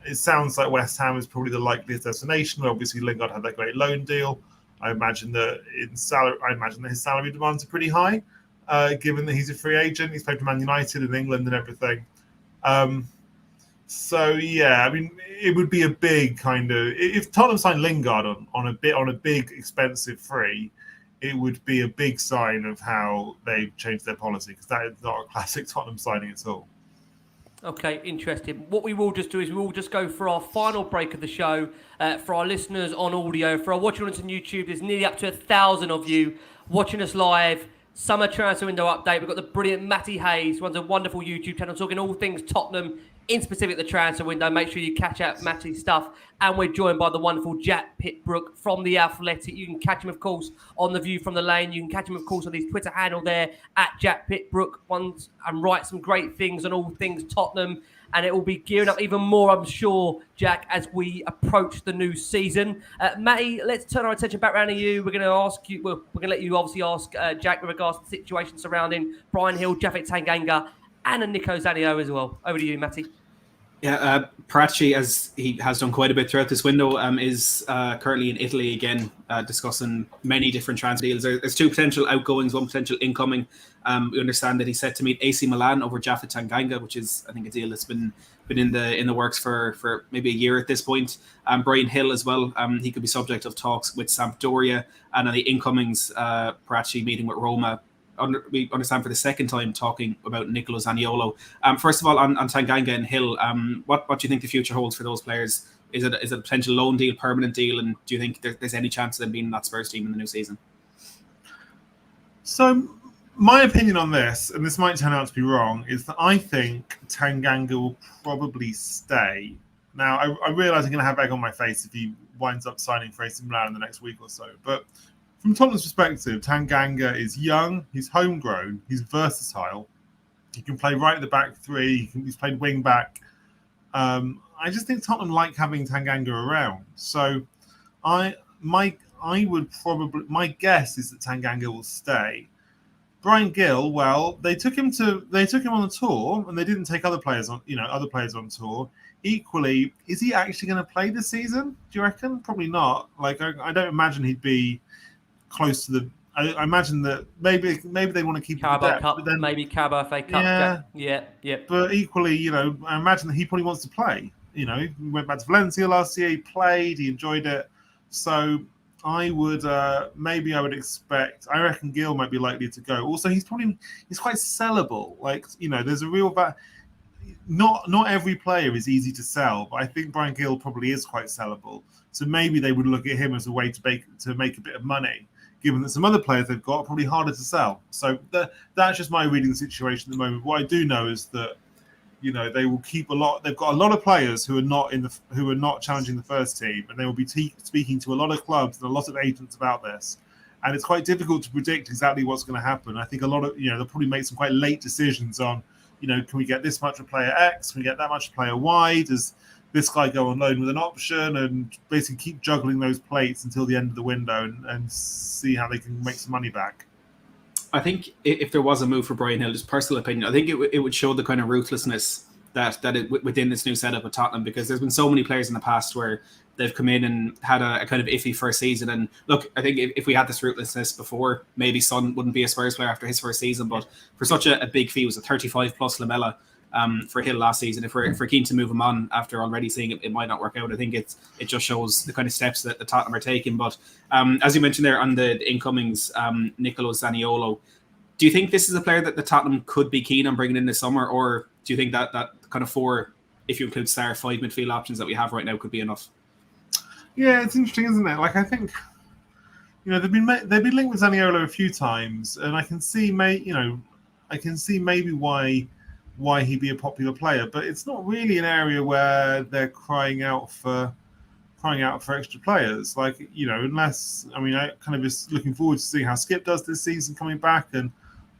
it sounds like West Ham is probably the likeliest destination. Obviously, Lingard had that great loan deal. I imagine that his salary demands are pretty high, given that he's a free agent. He's played for Man United in England and everything. So yeah, I mean, it would be a big kind of, if Tottenham signed Lingard on a big expensive free, it would be a big sign of how they've changed their policy, because that is not a classic Tottenham signing at all. Okay, interesting. What we will just do is we will just go for our final break of the show. For our listeners on audio, for our watchers on YouTube, there's nearly up to 1,000 of you watching us live. Summer transfer window update. We've got the brilliant Matty Hayes, runs a wonderful YouTube channel talking all things Tottenham, in specific the transfer window. Make sure you catch out Matty's stuff. And we're joined by the wonderful Jack-Pitt Brooke from The Athletic. You can catch him, of course, on The View from the Lane. You can catch him, of course, on his Twitter handle there, at Jack-Pitt Brooke, and write some great things on all things Tottenham. And it will be gearing up even more, I'm sure, Jack, as we approach the new season. Matty, let's turn our attention back around to you. We're going to ask you, we're going to let you obviously ask Jack with regards to the situation surrounding Brian Hill, Japhet Tanganga, and Nico Zanio as well. Over to you, Matty. Yeah, Paratici, as he has done quite a bit throughout this window, is currently in Italy again, discussing many different transfer deals. There's two potential outgoings, one potential incoming. We understand that he's set to meet AC Milan over Japhet Tanganga, which is, I think, a deal that's been in the works for maybe a year at this point. Brian Hill as well. He could be subject of talks with Sampdoria, and on the incomings, Paratici meeting with Roma. We understand for the second time talking about Nicolo Zaniolo. First of all, on Tanganga and Hill, what do you think the future holds for those players? Is it a potential loan deal, permanent deal, and do you think there's any chance of them being in that Spurs team in the new season? So my opinion on this, and this might turn out to be wrong, is that I think Tanganga will probably stay. Now, I realise I'm going to have egg on my face if he winds up signing for AC Milan in the next week or so, but from Tottenham's perspective, Tanganga is young, he's homegrown, he's versatile. He can play right at the back three, he's played wing back. I just think Tottenham like having Tanganga around. So my guess is that Tanganga will stay. Brian Gill, well, they took him on the tour and they didn't take other players on tour. Equally, is he actually going to play this season? Do you reckon? Probably not. Like I don't imagine he'd be close to the. I imagine that maybe they want to keep Carabao Cup, but then maybe Carabao FA Cup. Yeah. But equally, I imagine that he probably wants to play. He went back to Valencia last year. He played. He enjoyed it. So I would expect. I reckon Gill might be likely to go. Also, he's quite sellable. Like there's a real. Not every player is easy to sell, but I think Brian Gill probably is quite sellable. So maybe they would look at him as a way to make a bit of money, given that some other players they've got are probably harder to sell. So that's just my reading of the situation at the moment. What I do know is that they will keep a lot. They've got a lot of players who are not challenging the first team, and they will be speaking to a lot of clubs and a lot of agents about this. And it's quite difficult to predict exactly what's going to happen. I think a lot of they'll probably make some quite late decisions on. Can we get this much of player X? Can we get that much of player Y? Does this guy go on loan with an option? And basically keep juggling those plates until the end of the window and see how they can make some money back. I think if there was a move for Brian Hill, just personal opinion, I think it would show the kind of ruthlessness that within this new setup at Tottenham, because there's been so many players in the past where they've come in and had a kind of iffy first season. And look, I think if we had this ruthlessness before, maybe Son wouldn't be a Spurs player after his first season. But for such a big fee, it was a 35 plus Lamella for Hill last season. If we're keen to move him on after already seeing it might not work out, I think it just shows the kind of steps that the Tottenham are taking. But as you mentioned there on the incomings, Nicolo Zaniolo, do you think this is a player that the Tottenham could be keen on bringing in this summer, or do you think that kind of 4, if you include Sarr, 5 midfield options that we have right now could be enough? Yeah, it's interesting, isn't it? Like I think, they've been linked with Zaniolo a few times, and I can see maybe why he'd be a popular player, but it's not really an area where they're crying out for extra players. Like unless I kind of is looking forward to seeing how Skip does this season coming back, and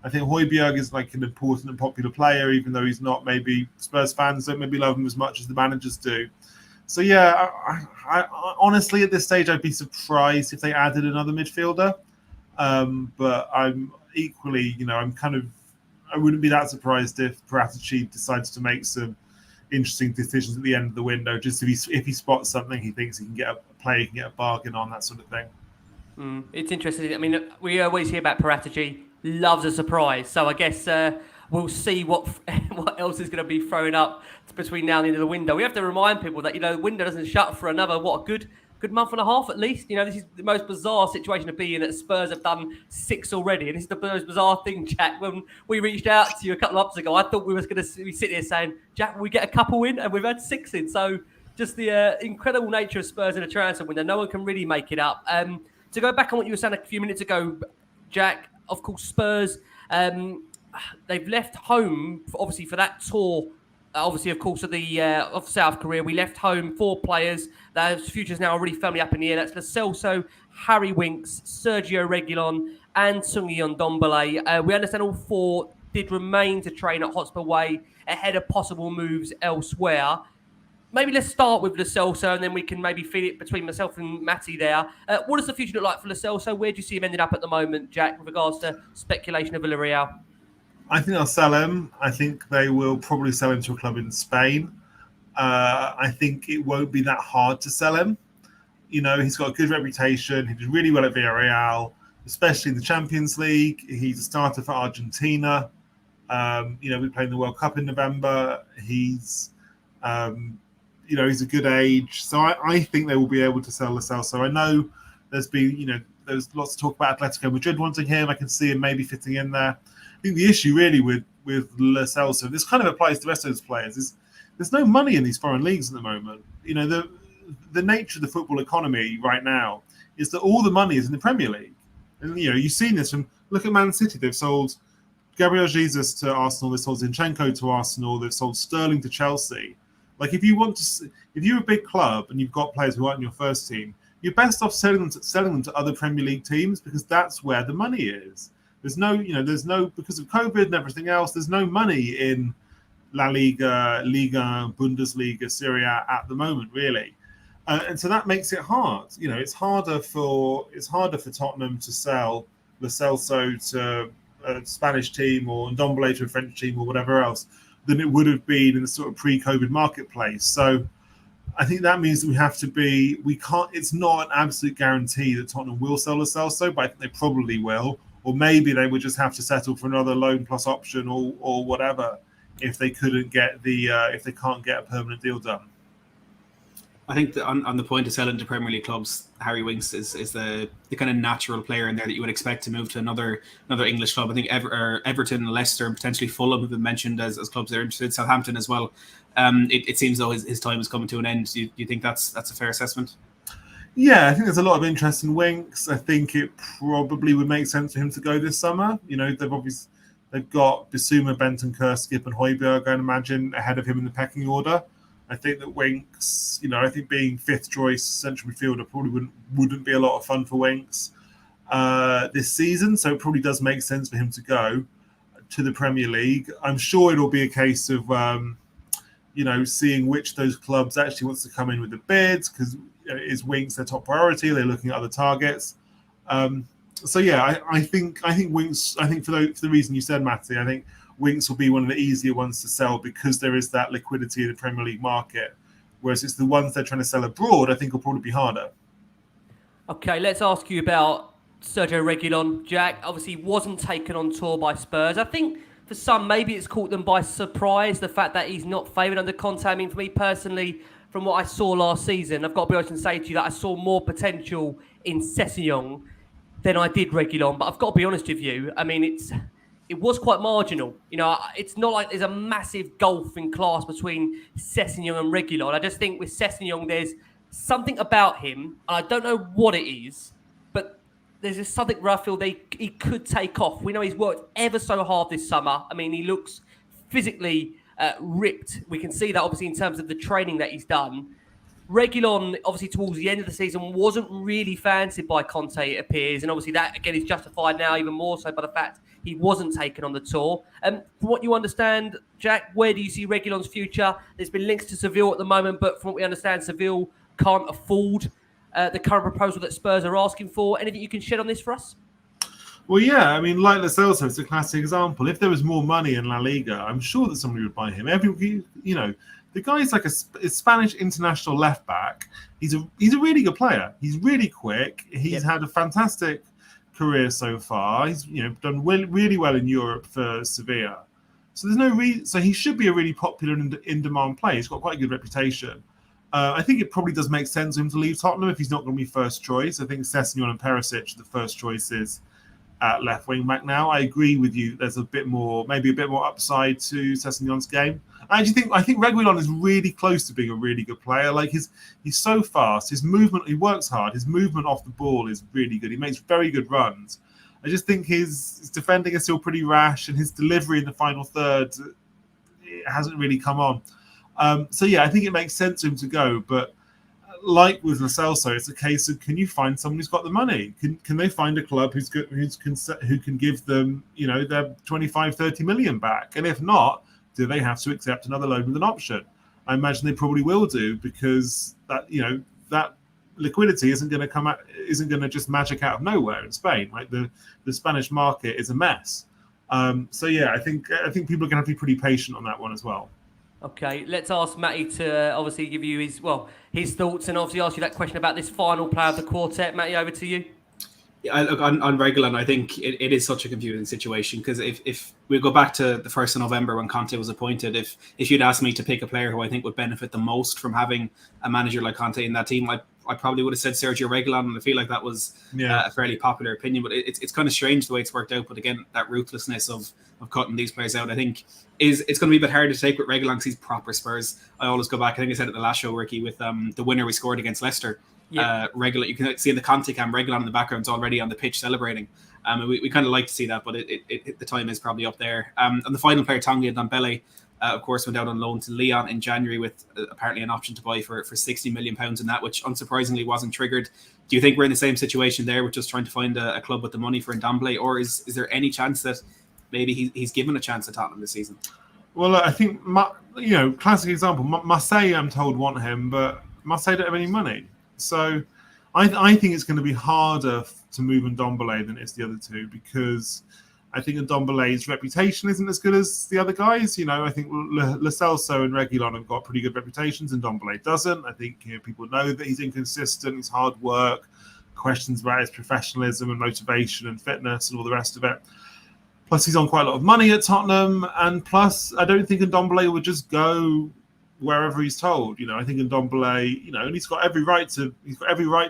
I think Højbjerg is like an important and popular player, even though he's not. Maybe Spurs fans don't maybe love him as much as the managers do. So yeah, I honestly at this stage I'd be surprised if they added another midfielder. But I'm equally, I wouldn't be that surprised if Paratici decides to make some interesting decisions at the end of the window, just if he spots something he thinks he can get a player, he can get a bargain on, that sort of thing. It's interesting. I mean, we always hear about Paratici, loves a surprise. So I guess we'll see what else is going to be thrown up between now and the end of the window. We have to remind people that the window doesn't shut for another a good month and a half at least. This is the most bizarre situation to be in, that Spurs have done 6 already, and this is the most bizarre thing, Jack. When we reached out to you a couple of months ago, I thought we was going to be sitting here saying, Jack, will we get a couple in? And we've had 6 in. So just the incredible nature of Spurs in a transfer window. No one can really make it up. To go back on what you were saying a few minutes ago, Jack, of course, Spurs, they've left home, obviously, for that tour. Obviously, of course, of South Korea, we left home 4 players. Their futures now are really firmly up in the air. That's Lo Celso, Harry Winks, Sergio Regulon, and Tonya Donbelli. We understand all 4 did remain to train at Hotspur Way ahead of possible moves elsewhere. Maybe let's start with Lo Celso, and then we can maybe feed it between myself and Matty there. What does the future look like for Lo Celso? Where do you see him ending up at the moment, Jack, with regards to speculation of Villarreal? I think they'll sell him. I think they will probably sell him to a club in Spain. I think it won't be that hard to sell him. He's got a good reputation. He did really well at Villarreal, especially in the Champions League. He's a starter for Argentina. We're playing the World Cup in November. He's a good age. So I think they will be able to sell Lo Celso. I know there's lots of talk about Atletico Madrid wanting him. I can see him maybe fitting in there. I think the issue really with Lo Celso, this kind of applies to the rest of those players, is there's no money in these foreign leagues at the moment. The nature of the football economy right now is that all the money is in the Premier League. And, you've seen this look at Man City. They've sold Gabriel Jesus to Arsenal. They've sold Zinchenko to Arsenal. They've sold Sterling to Chelsea. Like, if you're a big club and you've got players who aren't in your first team, you're best off selling them to other Premier League teams, because that's where the money is. There's no because of COVID and everything else, there's no money in La Liga, Liga, Bundesliga, Serie A at the moment, really. And so that makes it hard. It's harder for Tottenham to sell Lo Celso to a Spanish team or Donbelli to a French team or whatever else than it would have been in the sort of pre-COVID marketplace. So I think that means that it's not an absolute guarantee that Tottenham will sell Lo Celso, but I think they probably will. Or maybe they would just have to settle for another loan plus option or whatever if they can't get a permanent deal done. I think that on the point of selling to Premier League clubs, Harry Winks is the kind of natural player in there that you would expect to move to another English club. I think Everton, Leicester, and potentially Fulham have been mentioned as clubs that are interested. Southampton as well. It seems though his time is coming to an end. Do you think that's a fair assessment? Yeah, I think there's a lot of interest in Winks. I think it probably would make sense for him to go this summer. They've got Bissouma, Bentancur, Skip, and Højbjerg, I'd imagine, ahead of him in the pecking order. I think that Winks, I think being 5th choice central midfielder probably wouldn't be a lot of fun for Winks this season. So it probably does make sense for him to go to the Premier League. I'm sure it'll be a case of, seeing which of those clubs actually wants to come in with the bids, because is Winks their top priority? They're looking at other targets. I think Winks. I think for the reason you said, Matty, I think Winks will be one of the easier ones to sell because there is that liquidity in the Premier League market. Whereas it's the ones they're trying to sell abroad, I think will probably be harder. Okay, let's ask you about Sergio Regulon. Jack obviously wasn't taken on tour by Spurs. I think for some, maybe it's caught them by surprise, the fact that he's not favoured under Conte. I mean, for me personally, from what I saw last season, I've got to be honest and say to you that I saw more potential in Sessegnon than I did Regulon. But I've got to be honest with you. I mean, it was quite marginal. It's not like there's a massive gulf in class between Sessegnon and Regulon. I just think with Sessegnon, there's something about him, and I don't know what it is, but there's just something where I feel he could take off. We know he's worked ever so hard this summer. I mean, he looks physically ripped. We can see that obviously in terms of the training that he's done. Regulon, obviously towards the end of the season, wasn't really fancied by Conte, it appears, and obviously that again is justified now even more so by the fact he wasn't taken on the tour. From what you understand, Jack, where do you see Regulon's future? There's been links to Seville at the moment, but from what we understand, Seville can't afford the current proposal that Spurs are asking for. Anything you can shed on this for us? Well, yeah, I mean, like Lo Celso, it's a classic example. If there was more money in La Liga, I'm sure that somebody would buy him. The guy's like a Spanish international left back. He's a really good player. He's really quick. He's had a fantastic career so far. He's done really well in Europe for Sevilla. So there's no reason. So he should be a really popular and in-demand player. He's got quite a good reputation. I think it probably does make sense for him to leave Tottenham if he's not going to be first choice. I think Sessegnon and Perisic are the first choices at left wing back now. I agree with you. There's maybe a bit more upside to Sessegnon's game. I think Regulon is really close to being a really good player. Like he's so fast. His movement, he works hard. His movement off the ball is really good. He makes very good runs. I just think his defending is still pretty rash, and his delivery in the final third, it hasn't really come on. So yeah, I think it makes sense for him to go, but like with Lo Celso, it's a case of, can you find someone who's got the money? Can they find a club who can give them, their 25, 30 million back? And if not, do they have to accept another loan with an option? I imagine they probably will do, because that liquidity isn't going to just magic out of nowhere in Spain. Like the Spanish market is a mess. So yeah, I think people are going to have to be pretty patient on that one as well. Okay, let's ask Matty to obviously give you his thoughts, and obviously ask you that question about this final player of the quartet. Matty, over to you. Yeah, look, on Regulon, I think it is such a confusing situation, because if we go back to the 1st of November when Conte was appointed, if you'd asked me to pick a player who I think would benefit the most from having a manager like Conte in that team, I probably would have said Sergio Regulon, and I feel like that was a fairly popular opinion. But it's kind of strange the way it's worked out. But again, that ruthlessness of cutting these players out, I think it's going to be a bit harder to take with Regulon, because he's proper Spurs. I always go back, I think I said it the last show, Ricky, with the winner we scored against Leicester. Regulon, you can see in the Conte cam, Regulon in the background's already on the pitch celebrating. And we kind of like to see that, but the time is probably up there. And the final player, Tonya Donbelli, of course, went out on loan to Lyon in January with apparently an option to buy for £60 million in that, which unsurprisingly wasn't triggered. Do you think we're in the same situation there with just trying to find a club with the money for Donbelli, or is there any chance that maybe he's given a chance at Tottenham this season? Well, I think, classic example, Marseille, I'm told, want him, but Marseille don't have any money. So I think it's going to be harder to move Ndombele than it's the other two, because I think Ndombele's reputation isn't as good as the other guys. I think Lo Celso and Regulon have got pretty good reputations, and Ndombele doesn't. I think people know that he's inconsistent, he's hard work, questions about his professionalism and motivation and fitness and all the rest of it. Plus, he's on quite a lot of money at Tottenham, and plus, I don't think Ndombele would just go wherever he's told. I think Ndombele, and he's got every right to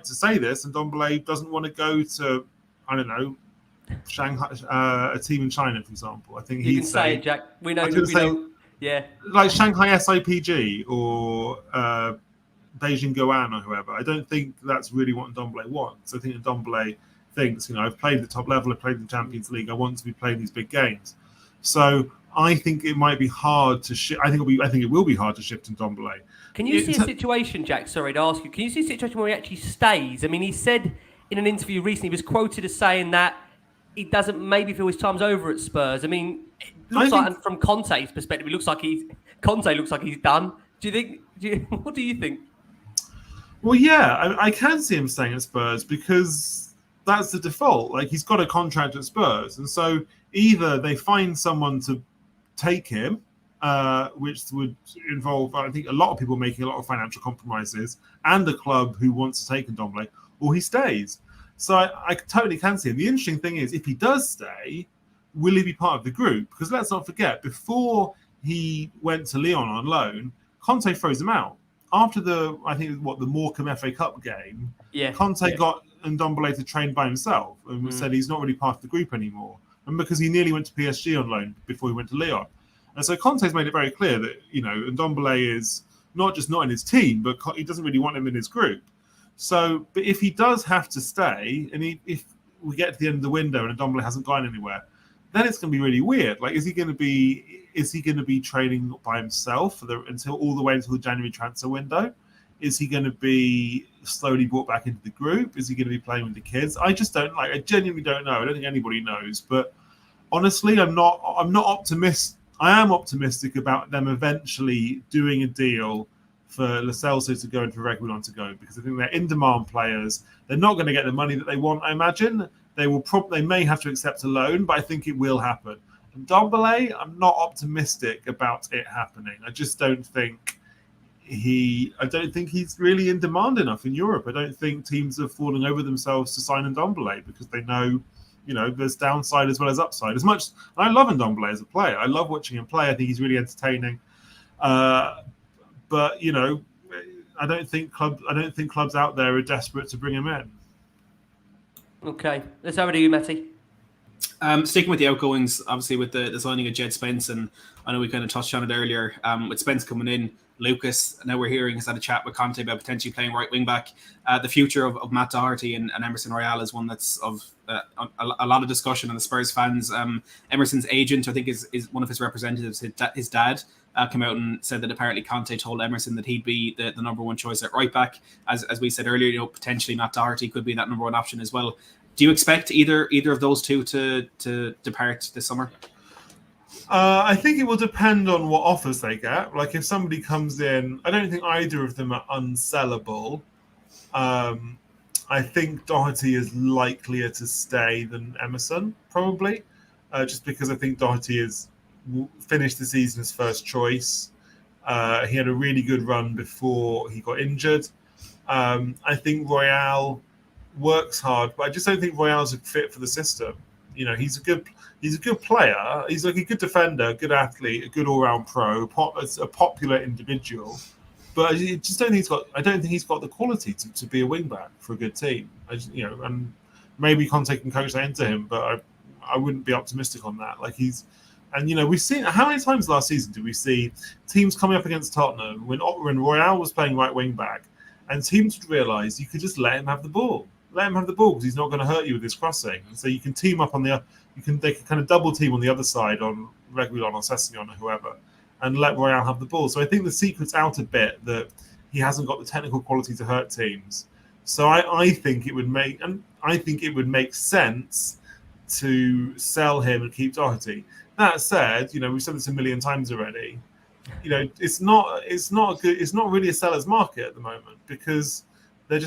say this. And Ndombele doesn't want to go to, I don't know, Shanghai, a team in China, for example. I think you can say it, Jack. We know. Yeah, like Shanghai SIPG or Beijing Goan or whoever. I don't think that's really what Ndombele wants. I think Ndombele thinks, I've played at the top level, I've played in the Champions League, I want to be playing these big games. So I think it might be hard to shift. I think it will be hard to shift Ndombele. Can you see a situation, Jack? Sorry to ask you. Can you see a situation where he actually stays? I mean, he said in an interview recently, he was quoted as saying that he doesn't maybe feel his time's over at Spurs. I mean, it looks like, from Conte's perspective, it looks like Conte looks like he's done. What do you think? Well, yeah, I can see him staying at Spurs, because that's the default. Like, he's got a contract at Spurs, and so either they find someone to take him, which would involve, I think, a lot of people making a lot of financial compromises, and a club who wants to take Ndombele, or he stays. So I totally can see him. The interesting thing is, if he does stay, will he be part of the group? Because let's not forget, before he went to Lyon on loan, Conte froze him out. After the Morecambe FA Cup game, Conte got Ndombele to train by himself and said he's not really part of the group anymore. And because he nearly went to PSG on loan before he went to Lyon. And so Conte's made it very clear that, Ndombele is not just not in his team, but he doesn't really want him in his group. So, but if he does have to stay, and if we get to the end of the window and Ndombele hasn't gone anywhere, then it's going to be really weird. Like, is he going to be training by himself until the January transfer window? Is he going to be slowly brought back into the group? Is he going to be playing with the kids? I genuinely don't know. I don't think anybody knows. But honestly, I'm not optimistic. I am optimistic about them eventually doing a deal for Lo Celso to go and for Regulon to go, because I think they're in-demand players. They're not going to get the money that they want, I imagine. They may have to accept a loan, but I think it will happen. And Ndombele, I'm not optimistic about it happening. I just don't think he's really in demand enough in Europe. I don't think teams are falling over themselves to sign Ndombele, because they know, there's downside as well as upside. And I love Ndombele as a player. I love watching him play. I think he's really entertaining. But I don't think clubs out there are desperate to bring him in. Okay, let's have it to you, Matty. Sticking with the outgoings, obviously with the signing of Jed Spence, and I know we kind of touched on it earlier. With Spence coming in, Lucas, now we're hearing, has had a chat with Conte about potentially playing right wing back. The future of Matt Doherty and Emerson Royale is one that's of a lot of discussion on the Spurs fans. Emerson's agent, I think, is one of his representatives. His dad came out and said that apparently Conte told Emerson that he'd be the number one choice at right back. As we said earlier, potentially Matt Doherty could be that number one option as well. Do you expect either of those two to depart this summer? I think it will depend on what offers they get. Like if somebody comes in, I don't think either of them are unsellable. I think Doherty is likelier to stay than Emerson, probably, just because I think Doherty is finished the season as first choice. He had a really good run before he got injured. I think Royale works hard, but I just don't think Royale's a fit for the system. He's a good player. He's like a good defender, a good athlete, a good all-round pro, a popular individual. But I just don't think he's got the quality to be a wing back for a good team. And maybe Conte can coach that into him, but I wouldn't be optimistic on that. We've seen how many times last season did we see teams coming up against Tottenham when Royale was playing right wing back, and teams would realise you could just let him have the ball. Let him have the ball because he's not going to hurt you with his crossing. And so you can team up they can kind of double team on the other side on Regulon or Sessegnon or whoever, and let Royale have the ball. So I think the secret's out a bit that he hasn't got the technical quality to hurt teams. So I think it would make sense to sell him and keep Doherty. That said, we've said this a million times already. It's not really a seller's market at the moment because there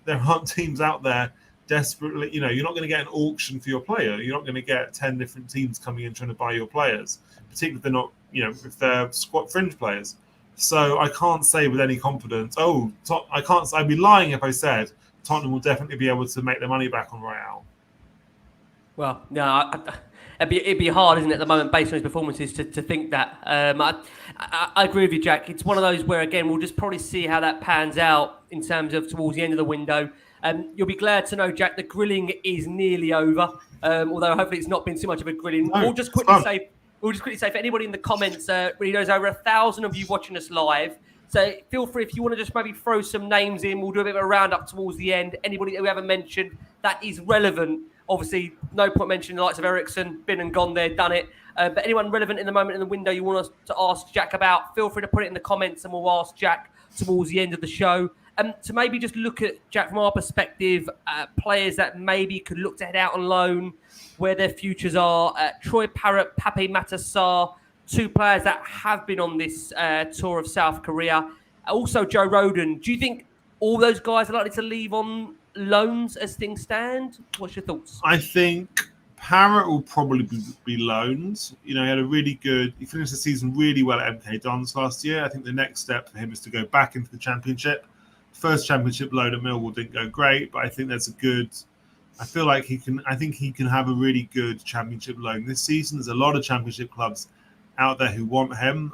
aren't teams out there desperately. You're not going to get an auction for your player. You're not going to get 10 different teams coming in trying to buy your players, particularly if they're not, if they're squad fringe players. So I can't say with any confidence. I'd be lying if I said Tottenham will definitely be able to make their money back on Royale. Well, no, it'd be hard, isn't it, at the moment, based on his performances, to think that. I agree with you, Jack. It's one of those where, again, we'll just probably see how that pans out in terms of towards the end of the window. You'll be glad to know, Jack, the grilling is nearly over. Although hopefully it's not been too much of a grilling. No, We'll just quickly say for anybody in the comments, really knows over 1,000 of you watching us live. So feel free if you want to just maybe throw some names in. We'll do a bit of a roundup towards the end. Anybody that we haven't mentioned that is relevant. Obviously, no point mentioning the likes of Ericsson, been and gone there, done it. But anyone relevant in the moment in the window you want us to ask Jack about, feel free to put it in the comments and we'll ask Jack towards the end of the show. To maybe just look at, Jack, from our perspective, players that maybe could look to head out on loan, where their futures are. Troy Parrott, Pape Matar, two players that have been on this tour of South Korea. Also, Joe Rodon. Do you think all those guys are likely to leave on loans as things stand? What's your thoughts? I think Parrott will probably be loaned. He finished the season really well at MK Dons last year. I think the next step for him is to go back into the Championship. First Championship loan at Millwall didn't go great, but I think I feel like he can have a really good Championship loan this season. There's a lot of Championship clubs out there who want him.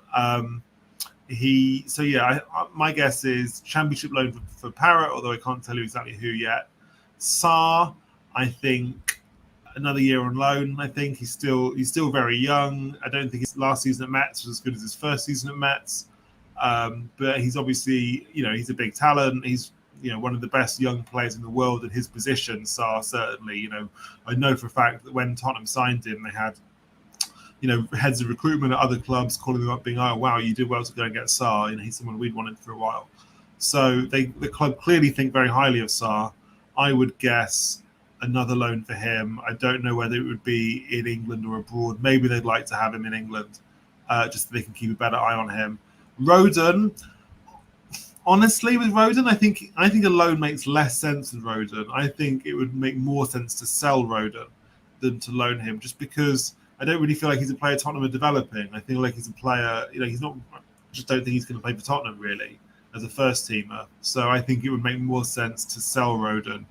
My guess is Championship loan for Parrott, although I can't tell you exactly who yet. Sarr, I think another year on loan. I think he's still very young. I don't think his last season at Metz was as good as his first season at Metz. But he's obviously, he's a big talent. He's, one of the best young players in the world in his position. Sarr, certainly, I know for a fact that when Tottenham signed him, they had, heads of recruitment at other clubs calling them up being, oh, wow, you did well to go and get Sarr. He's someone we'd wanted for a while. So the club clearly think very highly of Sarr. I would guess another loan for him. I don't know whether it would be in England or abroad. Maybe they'd like to have him in England, just so they can keep a better eye on him. Rodon, honestly, with Rodon, I think a loan makes less sense with Rodon. I think it would make more sense to sell Rodon than to loan him, just because I don't really feel like he's a player Tottenham are developing. I feel like he's a player, he's not. I just don't think he's going to play for Tottenham really as a first teamer. So I think it would make more sense to sell Rodon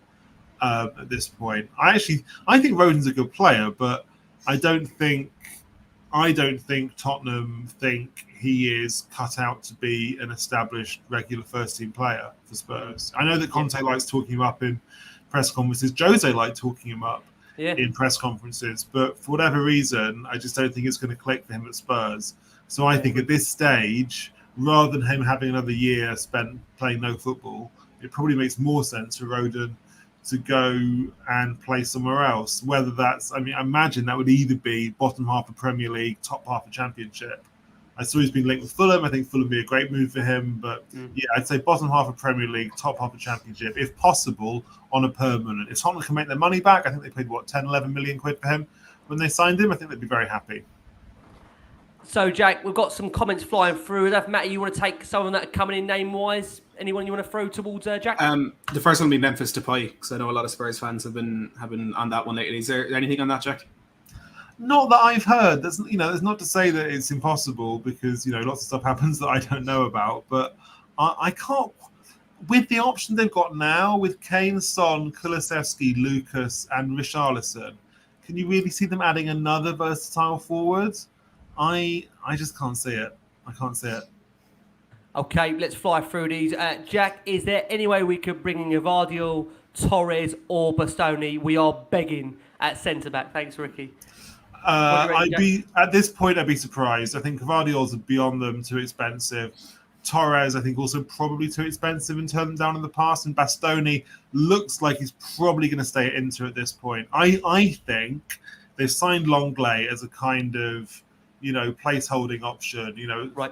at this point. I think Rodon's a good player, but I don't think Tottenham think he is cut out to be an established regular first team player for Spurs. I know that Conte likes talking him up in press conferences. Jose liked talking him up in press conferences, but for whatever reason, I just don't think it's going to click for him at Spurs. So I think at this stage, rather than him having another year spent playing no football, it probably makes more sense for Rodon to go and play somewhere else. Whether that's, I imagine that would either be bottom half of Premier League, top half of Championship. I saw he's been linked with Fulham. I think Fulham would be a great move for him. But yeah, I'd say bottom half of Premier League, top half of Championship, if possible, on a permanent. If Tottenham can make their money back, I think they paid, 10, 11 million quid for him when they signed him. I think they'd be very happy. So, Jack, we've got some comments flying through. Matty, you want to take some that are coming in name-wise? Anyone you want to throw towards Jack? The first one will be Memphis Depay, because I know a lot of Spurs fans have been on that one lately. Is there anything on that, Jack? Not that I've heard. There's not to say that it's impossible, because lots of stuff happens that I don't know about. But I can't. With the option they've got now, with Kane, Son, Kulusevski, Lucas, and Richarlison, can you really see them adding another versatile forward? I just can't see it. I can't see it. Okay, let's fly through these. Jack, is there any way we could bring in Gvardiol, Torres, or Bastoni? We are begging at centre back. Thanks, Ricky. At this point, I'd be surprised. I think Gvardiol's beyond them, too expensive. Torres, I think, also probably too expensive and turned them down in the past. And Bastoni looks like he's probably going to stay at Inter at this point. I think they've signed Longley as a kind of placeholding option. Right.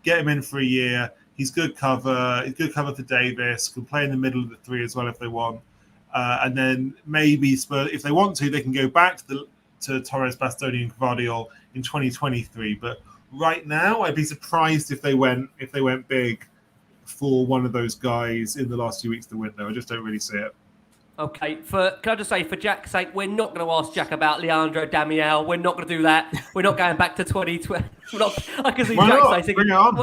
Get him in for a year. He's good cover. He's good cover for Davis. Can play in the middle of the three as well if they want. And then maybe Spurs, if they want to, they can go back to Torres, Bastoni, and Gvardiol in 2023. But right now, I'd be surprised if they went big for one of those guys in the last few weeks of the window. I just don't really see it. Okay, can I just say, for Jack's sake, we're not going to ask Jack about Leandro Damiel. We're not going to do that. We're not going back to 2020. I can see Jack saying, bring it on.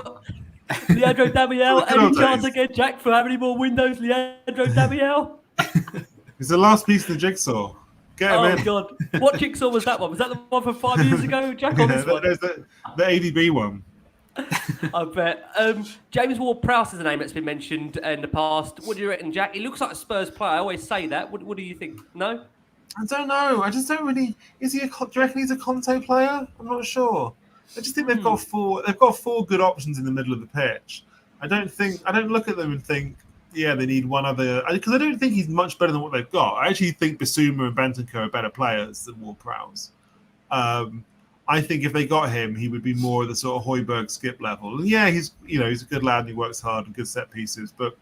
Leandro Damiel, any chance again, Jack, for how many more windows, Leandro Damiel? It's the last piece of the jigsaw. Get him in. Oh, God. What jigsaw was that one? Was that the one from 5 years ago, Jack, on this one? There's the ADB one. I bet. James Ward-Prowse is a name that's been mentioned in the past. What do you reckon, Jack? He looks like a Spurs player. I always say that. What do you think? No? I don't know. I just don't really. Do you reckon he's a Conte player? I'm not sure. I just think they've got four good options in the middle of the pitch. I don't look at them and think, yeah, they need one other, because I don't think he's much better than what they've got. I actually think Bissouma and Bentancur are better players than Ward-Prowse. I think if they got him, he would be more of the sort of Højbjerg Skip level. And yeah, he's a good lad and he works hard and good set pieces. But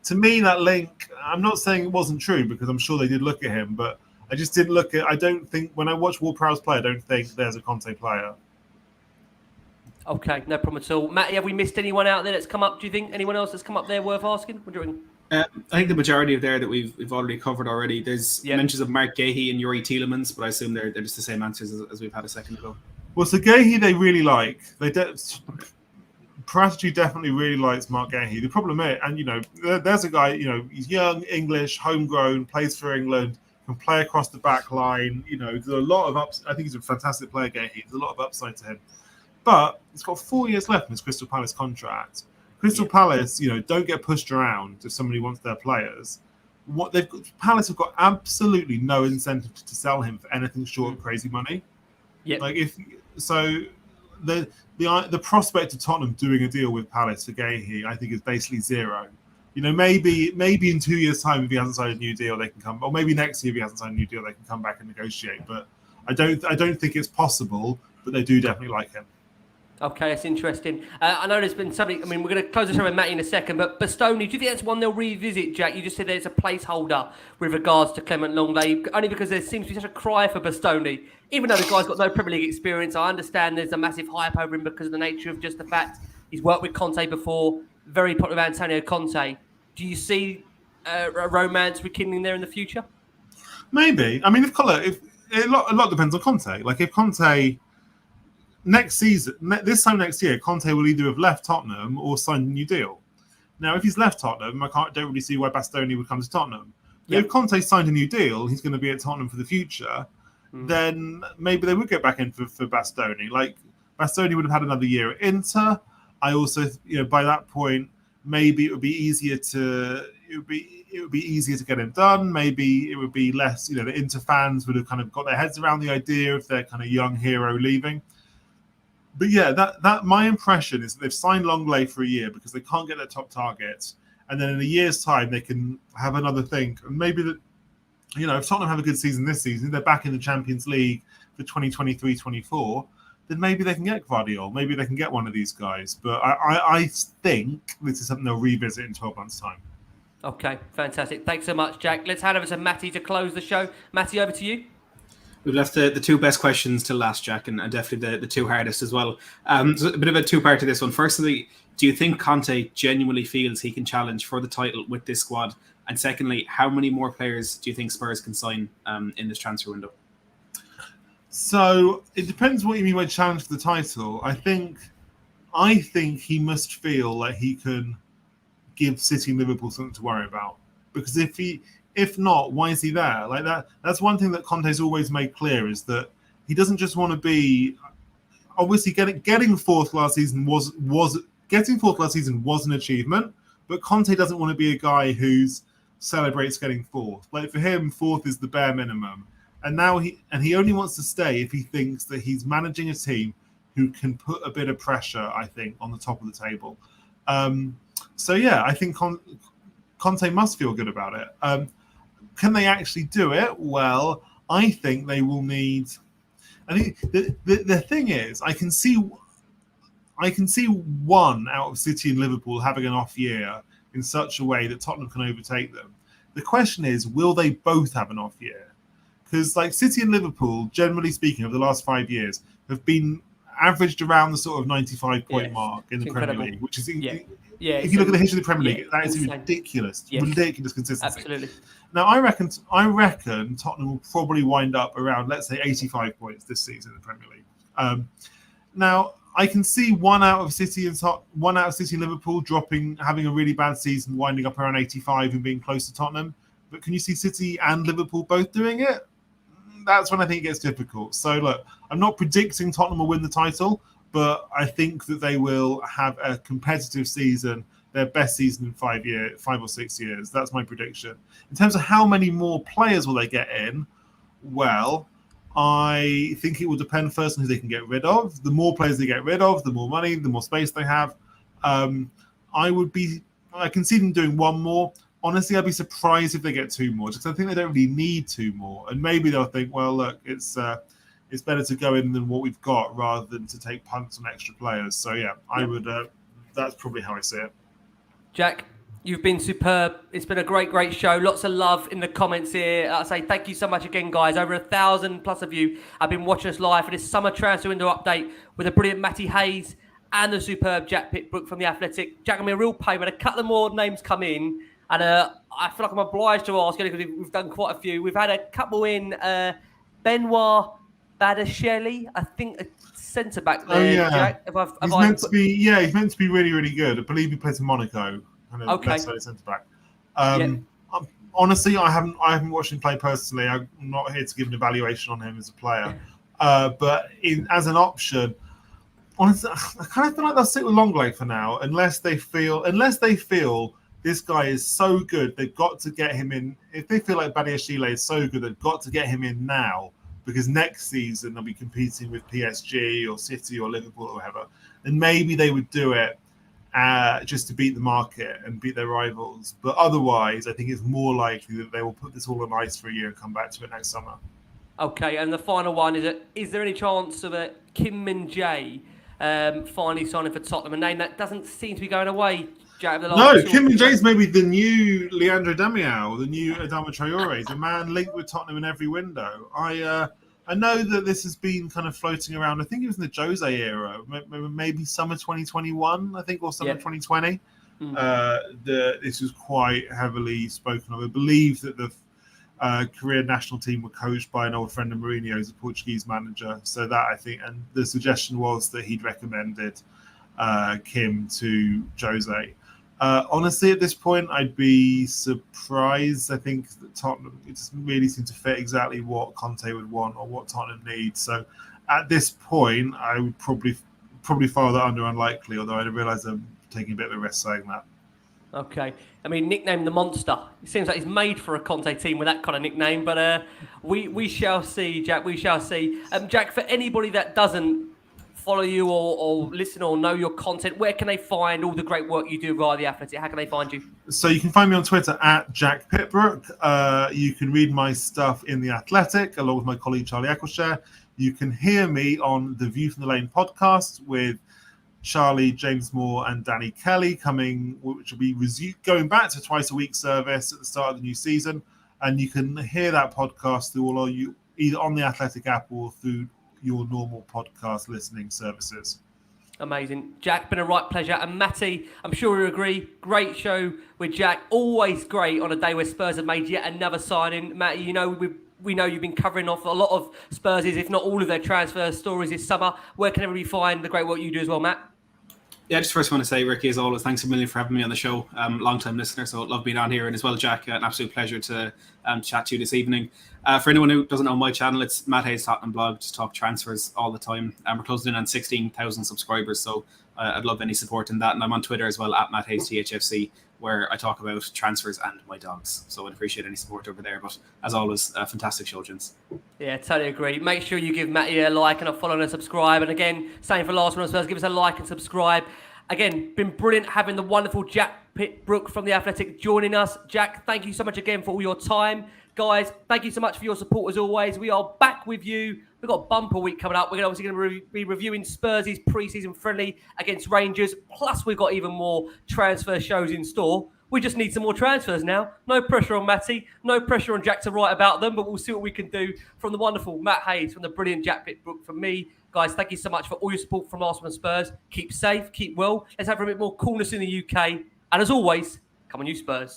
to me, that link, I'm not saying it wasn't true, because I'm sure they did look at him, but I just didn't look at. I don't think when I watch Ward-Prowse play, I don't think there's a Conte player. Okay, no problem at all. Matty, have we missed anyone out there that's come up? Do you think anyone else that's come up there worth asking? What do you reckon? I think the majority of there that we've already covered already. There's mentions of Mark Gahey and Yuri Tielemans, but I assume they're just the same answers as we've had a second ago. Well, so Gahey they really like. Pratici definitely really likes Mark Gahey. The problem is, and there's a guy, he's young, English, homegrown, plays for England, can play across the back line. There's a lot of ups. I think he's a fantastic player, Gahey. There's a lot of upside to him. But he's got 4 years left in his Crystal Palace contract. Crystal Palace, don't get pushed around if somebody wants their players. Palace have got absolutely no incentive to sell him for anything short of crazy money. Yeah. The prospect of Tottenham doing a deal with Palace for Gahey, I think, is basically zero. Maybe in 2 years' time, if he hasn't signed a new deal, they can come. Or maybe next year, if he hasn't signed a new deal, they can come back and negotiate. But I don't think it's possible. But they do definitely like him. Okay, that's interesting. I know there's been something. We're going to close the show with Matty in a second, but Bastoni, do you think that's one they'll revisit, Jack? You just said there's a placeholder with regards to Clement Longley, only because there seems to be such a cry for Bastoni. Even though the guy's got no Premier League experience, I understand there's a massive hype over him because of the nature of just the fact he's worked with Conte before, very popular with Antonio Conte. Do you see a romance rekindling there in the future? Maybe. If a lot depends on Conte. Like if Conte... this time next year, Conte will either have left Tottenham or signed a new deal. Now, if he's left Tottenham, don't really see why Bastoni would come to Tottenham. But if Conte signed a new deal, he's going to be at Tottenham for the future, then maybe they would get back in for Bastoni. Like, Bastoni would have had another year at Inter. I also, by that point, maybe it would be easier to get him done. Maybe it would be less, the Inter fans would have kind of got their heads around the idea of their kind of young hero leaving. But yeah, that my impression is that they've signed Longley for a year because they can't get their top targets, and then in a year's time they can have another think. And maybe that, if Tottenham have a good season this season, they're back in the Champions League for 2023-24, then maybe they can get Gvardiol, maybe they can get one of these guys. But I think this is something they'll revisit in 12 months' time. Okay, fantastic. Thanks so much, Jack. Let's hand over to Matty to close the show. Matty, over to you. We've left the two best questions to last, Jack, and definitely the two hardest as well. So a bit of a two-part to this one. Firstly, do you think Conte genuinely feels he can challenge for the title with this squad? And secondly, how many more players do you think Spurs can sign in this transfer window? So it depends what you mean by challenge for the title. I think he must feel like he can give City and Liverpool something to worry about. Because if not, why is he there? Like that's one thing that Conte's always made clear, is that he doesn't just want to be. Obviously, getting fourth last season was an achievement, but Conte doesn't want to be a guy who celebrates getting fourth. Like for him, fourth is the bare minimum. And now he only wants to stay if he thinks that he's managing a team who can put a bit of pressure, I think, on the top of the table. So yeah, I think Conte must feel good about it. Can they actually do it? Well, I think they will need. I think the thing is, I can see one out of City and Liverpool having an off year in such a way that Tottenham can overtake them. The question is, will they both have an off year? Because like City and Liverpool, generally speaking, over the last 5 years, have been averaged around the sort of 95-point mark in the Premier League, which is if you look at the history of the Premier League, that is ridiculous consistency. Absolutely. Now I reckon Tottenham will probably wind up around, let's say, 85 points this season in the Premier League. Now I can see one out of City and Liverpool having a really bad season, winding up around 85 and being close to Tottenham. But can you see City and Liverpool both doing it? That's when I think it gets difficult. So look, I'm not predicting Tottenham will win the title, but I think that they will have a competitive season, their best season in 5 or 6 years. That's my prediction. In terms of how many more players will they get in, well, I think it will depend first on who they can get rid of. The more players they get rid of, the more money, the more space they have. I can see them doing one more. Honestly, I'd be surprised if they get two more, because I think they don't really need two more. And maybe they'll think, well, look, it's better to go in than what we've got rather than to take punts on extra players. So yeah, I would. That's probably how I see it. Jack, you've been superb. It's been a great show. Lots of love in the comments here. I say thank you so much again, guys. Over 1,000+ of you have been watching us live for this summer transfer window update with the brilliant Matty Hayes and the superb Jack-Pitt Brooke from The Athletic. Jack, I'm a real pain when a couple of more names come in. And I feel like I'm obliged to ask, because we've done quite a few. We've had a couple in Benoit Badasheli, I think a centre-back there, Jack. He's meant to be really, really good. I believe he plays in Monaco. Okay. Centre-back. Honestly, I haven't watched him play personally. I'm not here to give an evaluation on him as a player. But as an option, honestly, I kind of feel like they'll stick with Longley for now, unless they feel this guy is so good, they've got to get him in. If they feel like Badiashile is so good, they've got to get him in now, because next season they'll be competing with PSG or City or Liverpool or whatever. And maybe they would do it just to beat the market and beat their rivals. But otherwise, I think it's more likely that they will put this all on ice for a year and come back to it next summer. Okay, and the final one is there any chance of a Kim Min-jae finally signing for Tottenham? A name that doesn't seem to be going away. Jack, Kim Min-jae's maybe the new Leandro Damião, the new Adama Traore. He's a man linked with Tottenham in every window. I know that this has been kind of floating around. I think it was in the Jose era, maybe summer 2021, I think, or summer 2020. This was quite heavily spoken of. I believe that the Korean national team were coached by an old friend of Mourinho, who's a Portuguese manager. So that, I think, and the suggestion was that he'd recommended Kim to Jose. Honestly, at this point, I'd be surprised. I think that Tottenham, it doesn't really seem to fit exactly what Conte would want or what Tottenham needs. So at this point, I would probably file that under unlikely, although I realise I'm taking a bit of a risk saying that. Okay. I mean, nicknamed the Monster. It seems like he's made for a Conte team with that kind of nickname, but we shall see, Jack. We shall see. Jack, for anybody that doesn't follow you or listen or know your content, where can they find all the great work you do via The Athletic? How can they find you? So you can find me on Twitter at Jack-Pitt Brooke. You can read my stuff in The Athletic along with my colleague Charlie Eccleshare. You can hear me on the View from the Lane podcast with Charlie, James Moore, and Danny Kelly which will be going back to twice a week service at the start of the new season. And you can hear that podcast through either on the Athletic app or through your normal podcast listening services. Amazing. Jack, been a right pleasure. And Matty, I'm sure you agree, great show with Jack. Always great on a day where Spurs have made yet another signing. Matty, we know you've been covering off a lot of Spurs', if not all of their transfer stories this summer. Where can everybody find the great work you do as well, Matt? Yeah, just first want to say, Ricky, as always, thanks a million for having me on the show. Long-time listener, so love being on here. And as well, Jack, an absolute pleasure to chat to you this evening. For anyone who doesn't know my channel, it's Matt Hayes Tottenham blog. Just talk transfers all the time. We're closing in on 16,000 subscribers, so I'd love any support in that. And I'm on Twitter as well, at Matt Hayes THFC, where I talk about transfers and my dogs. So I'd appreciate any support over there. But as always, a fantastic show, gents. Yeah, totally agree. Make sure you give Matty a like and a follow and a subscribe. And again, same for Last Word on Spurs, give us a like and subscribe. Again, been brilliant having the wonderful Jack-Pitt Brooke from The Athletic joining us. Jack, thank you so much again for all your time. Guys, thank you so much for your support as always. We are back with you. We've got bumper week coming up. We're obviously going to be reviewing Spurs' pre-season friendly against Rangers. Plus, we've got even more transfer shows in store. We just need some more transfers now. No pressure on Matty. No pressure on Jack to write about them. But we'll see what we can do from the wonderful Matt Hayes, from the brilliant Jack-Pitt Brooke, from me. Guys, thank you so much for all your support from Last Word on Spurs. Keep safe, keep well. Let's have a bit more coolness in the UK. And as always, come on you Spurs.